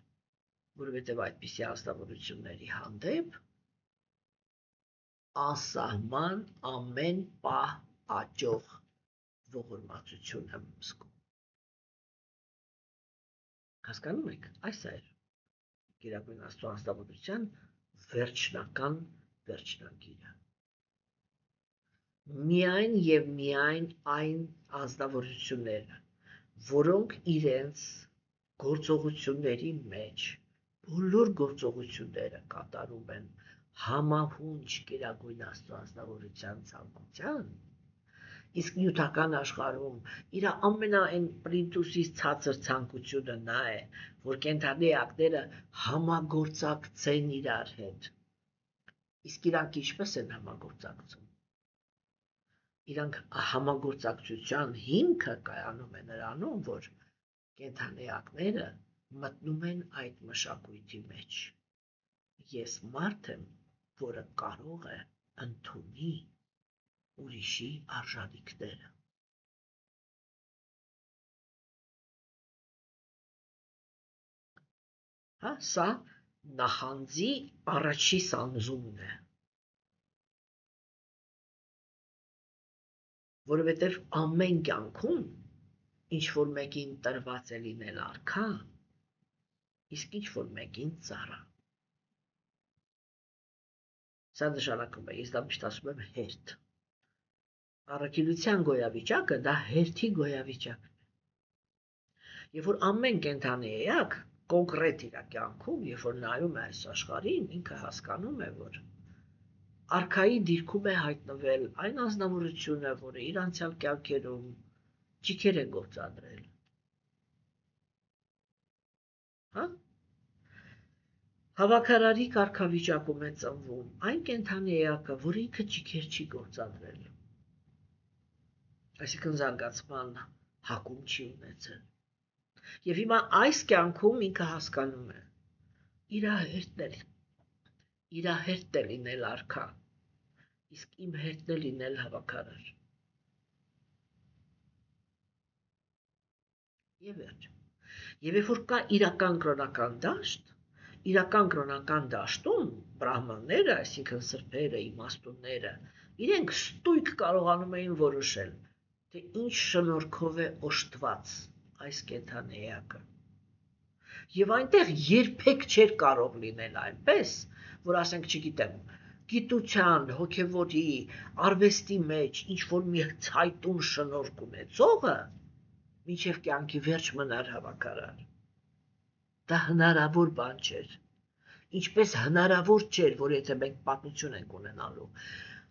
Որովհետև այդպիսի ազնվորությունների հանդեպ անսահման ամեն պահ աճող ողորմածություն եմ զգում։ Հասկանում եք, այս է Գերագույն Աստծո անձնավորության վերջնական վերջնագիրը։ Միայն եւ միայն այն անձնավորությունները, որոնք իրենց գործողությունների մեջ բոլոր գործողությունները կատարում են համահունչ Գերագույն Աստծո անձնավորության ցանկության, իսկ նյութական աշխարհում իր ամենայն պլինտուսից ցածր ցանկությունը նա է, որ կենդանի էակները համագործակցեն իրար հետ։ Իսկ իրանք ինչպես են համագործակցում։ Իրանք համագործակցության հիմքը կայանում է նրանում, որ կենդանիակները մտնում են այդ մշակույթի մեջ։ Ես մարդ եմ, որը կարող է ընդունի ուրիշի արժանինքները։ Հա, սա նախանձի առաջի սանձումն է։ Որովհետև ամեն կյանքում ինչ որ մեկին տրված է լինել արքա, իսկ ինչ որ մեկին ծառա։ Սա նշանակում է, ես դա միշտ ասում եմ հերթ։ Առաքելության գոյավիճակը դա հերթի գոյավիճակն է։ Երբ որ ամեն կենդանի էակ կոնկրետ իր կյանքում, երբ որ նայում է այս աշխարհին, ինքը հասկանում է, որ արքայի դիրքում է հայտնվել այն անձնավորությունը, որը իր անցյալ կյանքերում ճիքեր է գործադրել։ Հա? Հավաքարարի կարգավիճակում է ծնվում այն կենդանի էակը, որ ինքը ճիքեր չի գործադրել։ Այսինքն զարգացման հակում չի ունեցել։ Եվ հիմա այս կյանքում ինքը հասկանում է, իր հերթն է լինել արքա, իսկ իմ հերթն է լինել հավաքարար։ Եվ վերջ։ Եվ երբ որ կա իրական կրոնական դաշտում բրահմանները, այսինքն սրբերը, իմաստունները, իրենք ստույգ կարողանում էին որոշել, թե ինչ շնորհքով է օժտված այս կենդանի էակը։ Եվ այնտեղ երբեք չէր կարող լինել այնպես, որ ասենք, չգիտեմ, գիտության, հոգևորի, արվեստի մեջ ինչ որ մի ցայտուն շնորհք ունեցողը մինչև կյանքի վերջ մնար հավաքարար։ Դա հնարավոր բան չէր։ Ինչպես հնարավոր չէր, որ եթե մենք պատմություն ենք ունենալու,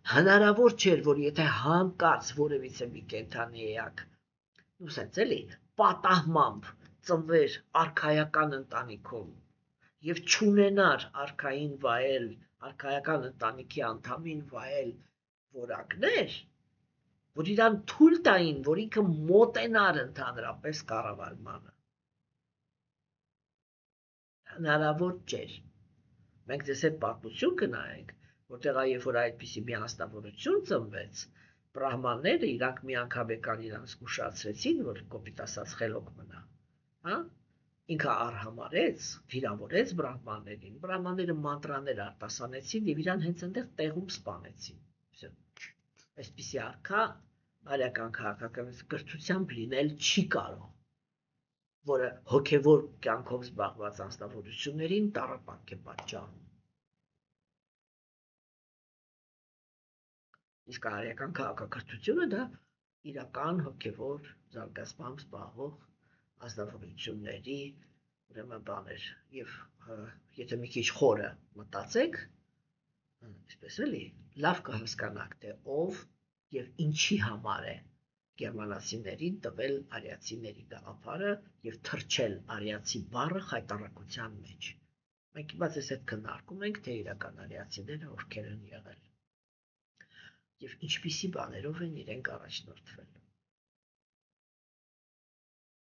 հնարավոր չէր, որ եթե հանկարծ որևիցե մի կենդանի էակ, նույնիսկ էլի, պատահմամբ ծնվեր արքայական ընտանիքում եւ չունենար արքային վայել, արքայական ընտանիքի անդամին վայել որակներ, որ իրան թույլ տային, որ ինքը մոտենար ընդհանրապես կառավարմանը։ Հնարավոր չէր։ Մենք դες այդ պատմություն կնայենք, որտեղ երբ որ այդպիսի մի անձնավորություն ծնվեց, բրահմանները իրանք մի անգամ եկան իրանք զգուշացրեցին, որ կոպիտ ասած խելոք մնա, հա? ինքը արհամարեց, վիրավորեց բրահմաններին, բրահմանները մանտրաներ արտասանեցին և իրան հենց այնտեղ տեղում սպանեցին։ Այսպիսի արքա արիական քաղաքականության կրթությամբ լինել չի կարող, որը հոգևոր կյանքով զբաղված անձնավորություններին տառապանք է պատճառում։ Իսկ արիական քաղաքակրթությունը դա իրական հոգևոր զարգացմամբ զբաղվող ազնվորությունների ուրեմն բաներ եւ եթե մի քիչ խորը մտածեք, այսպես էլի, լավ կհասկանաք, թե ով եւ ինչի համար է գերմանացիներին տվել արիացիների գաղափարը եւ թրջել արիացի բառը խայտառակության մեջ։ Մենք հիմա ձեզ հետ քննարկում ենք, թե իրական արիացիները ովքեր են եղել եւ ինչպիսի բաներով են իրենք առաջնորդվել։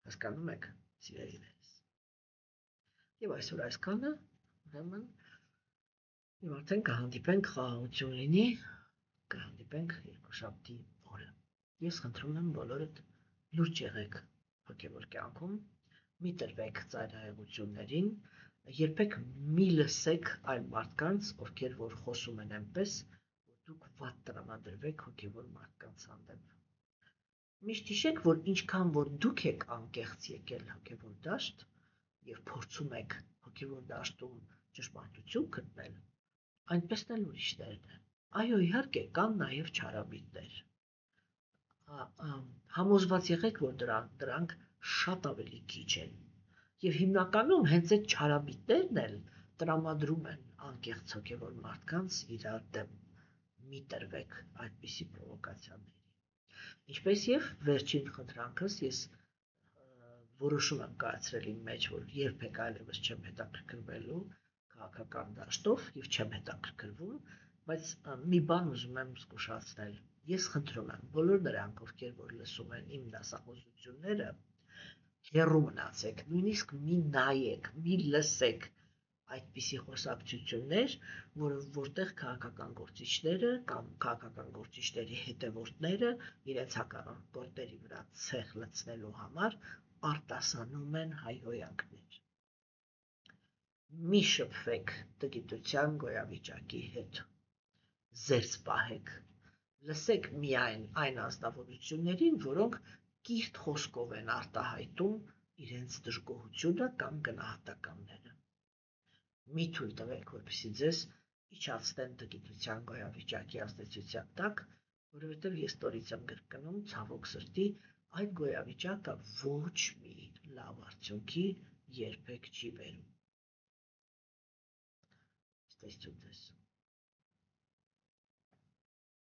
Հասկանում եք, սիրելիներս։ Եվ այսօր այսքանը, ուրեմն, եւ արդեն կհանդիպենք խաղաղություն լինի, կհանդիպենք երկուշաբթի օրը։ Ես խնդրում եմ բոլորդ լուրջ եղեք հոգևոր կյանքում, մի տրվեք ծայրահեղություններին, երբեք մի լսեք այլ մարդկանց, ովքեր որ խոսում են այնպես, որ դուք վատ տրամադրվեք հոգևոր մարդկանց հանդեպ։ Միշտ հիշեք, որ ինչքան որ դուք եք անկեղծ եկել հոգևոր դաշտ եւ փորձում եք հոգևոր դաշտում ճշմարտություն գտնել, այնպեսն էլ ուրիշներն են։ Այո, իհարկե, կան նաեւ չարաբիծներ։ Համոզված եղեք, որ դրանք շատ ավելի քիչ են։ Եվ հիմնականում հենց այդ չարաբիծներն էլ տրամադրում են անկեղծ հոգևոր մարդկանց իրար դեմ։ Մի տրվեք այդպիսի պրովոկացիաների։ Ինչպես եւ վերջին խնդրանքս ես որոշում եմ կայացրել իմ մեջ, որ երբեք այլևս չեմ հետաքրքրվելու քաղաքական դաշտով եւ չեմ հետաքրքրվում, բայց մի բան ուզում եմ զգուշացնել։ Ես խնդրում եմ բոլոր նրանք, ովքեր որ լսում են իմ դասախոսությունները, հեռու մնացեք, նույնիսկ մի նայեք, մի լսեք այդպիսի խոսակցություններ, որտեղ քաղաքական գործիչները կամ քաղաքական գործիչների հետևորդները իրենց հակառակորդների վրա ցեխ լցնելու համար արտասանում են հայհոյանքներ։ Մի շփվեք տգիտության գոյավիճակի հետ, զերծ պահեք, լսեք միայն այն ազնվորություններին, որոնք կիրթ խոսքով են արտահայտում իրենց դժգոհությունը կամ գնահատականները։ Մի թույլ տվեք, որպեսզի ձեզ իջացնեն տգիտության գոյավիճակի ազդեցության տակ, որովհետև ես ստորից եմ կրկնում, ցավոք սրտի, այդ գոյավիճակը ոչ մի լավ արդյունքի երբեք չի բերում։ Ստեսություն ձեզ։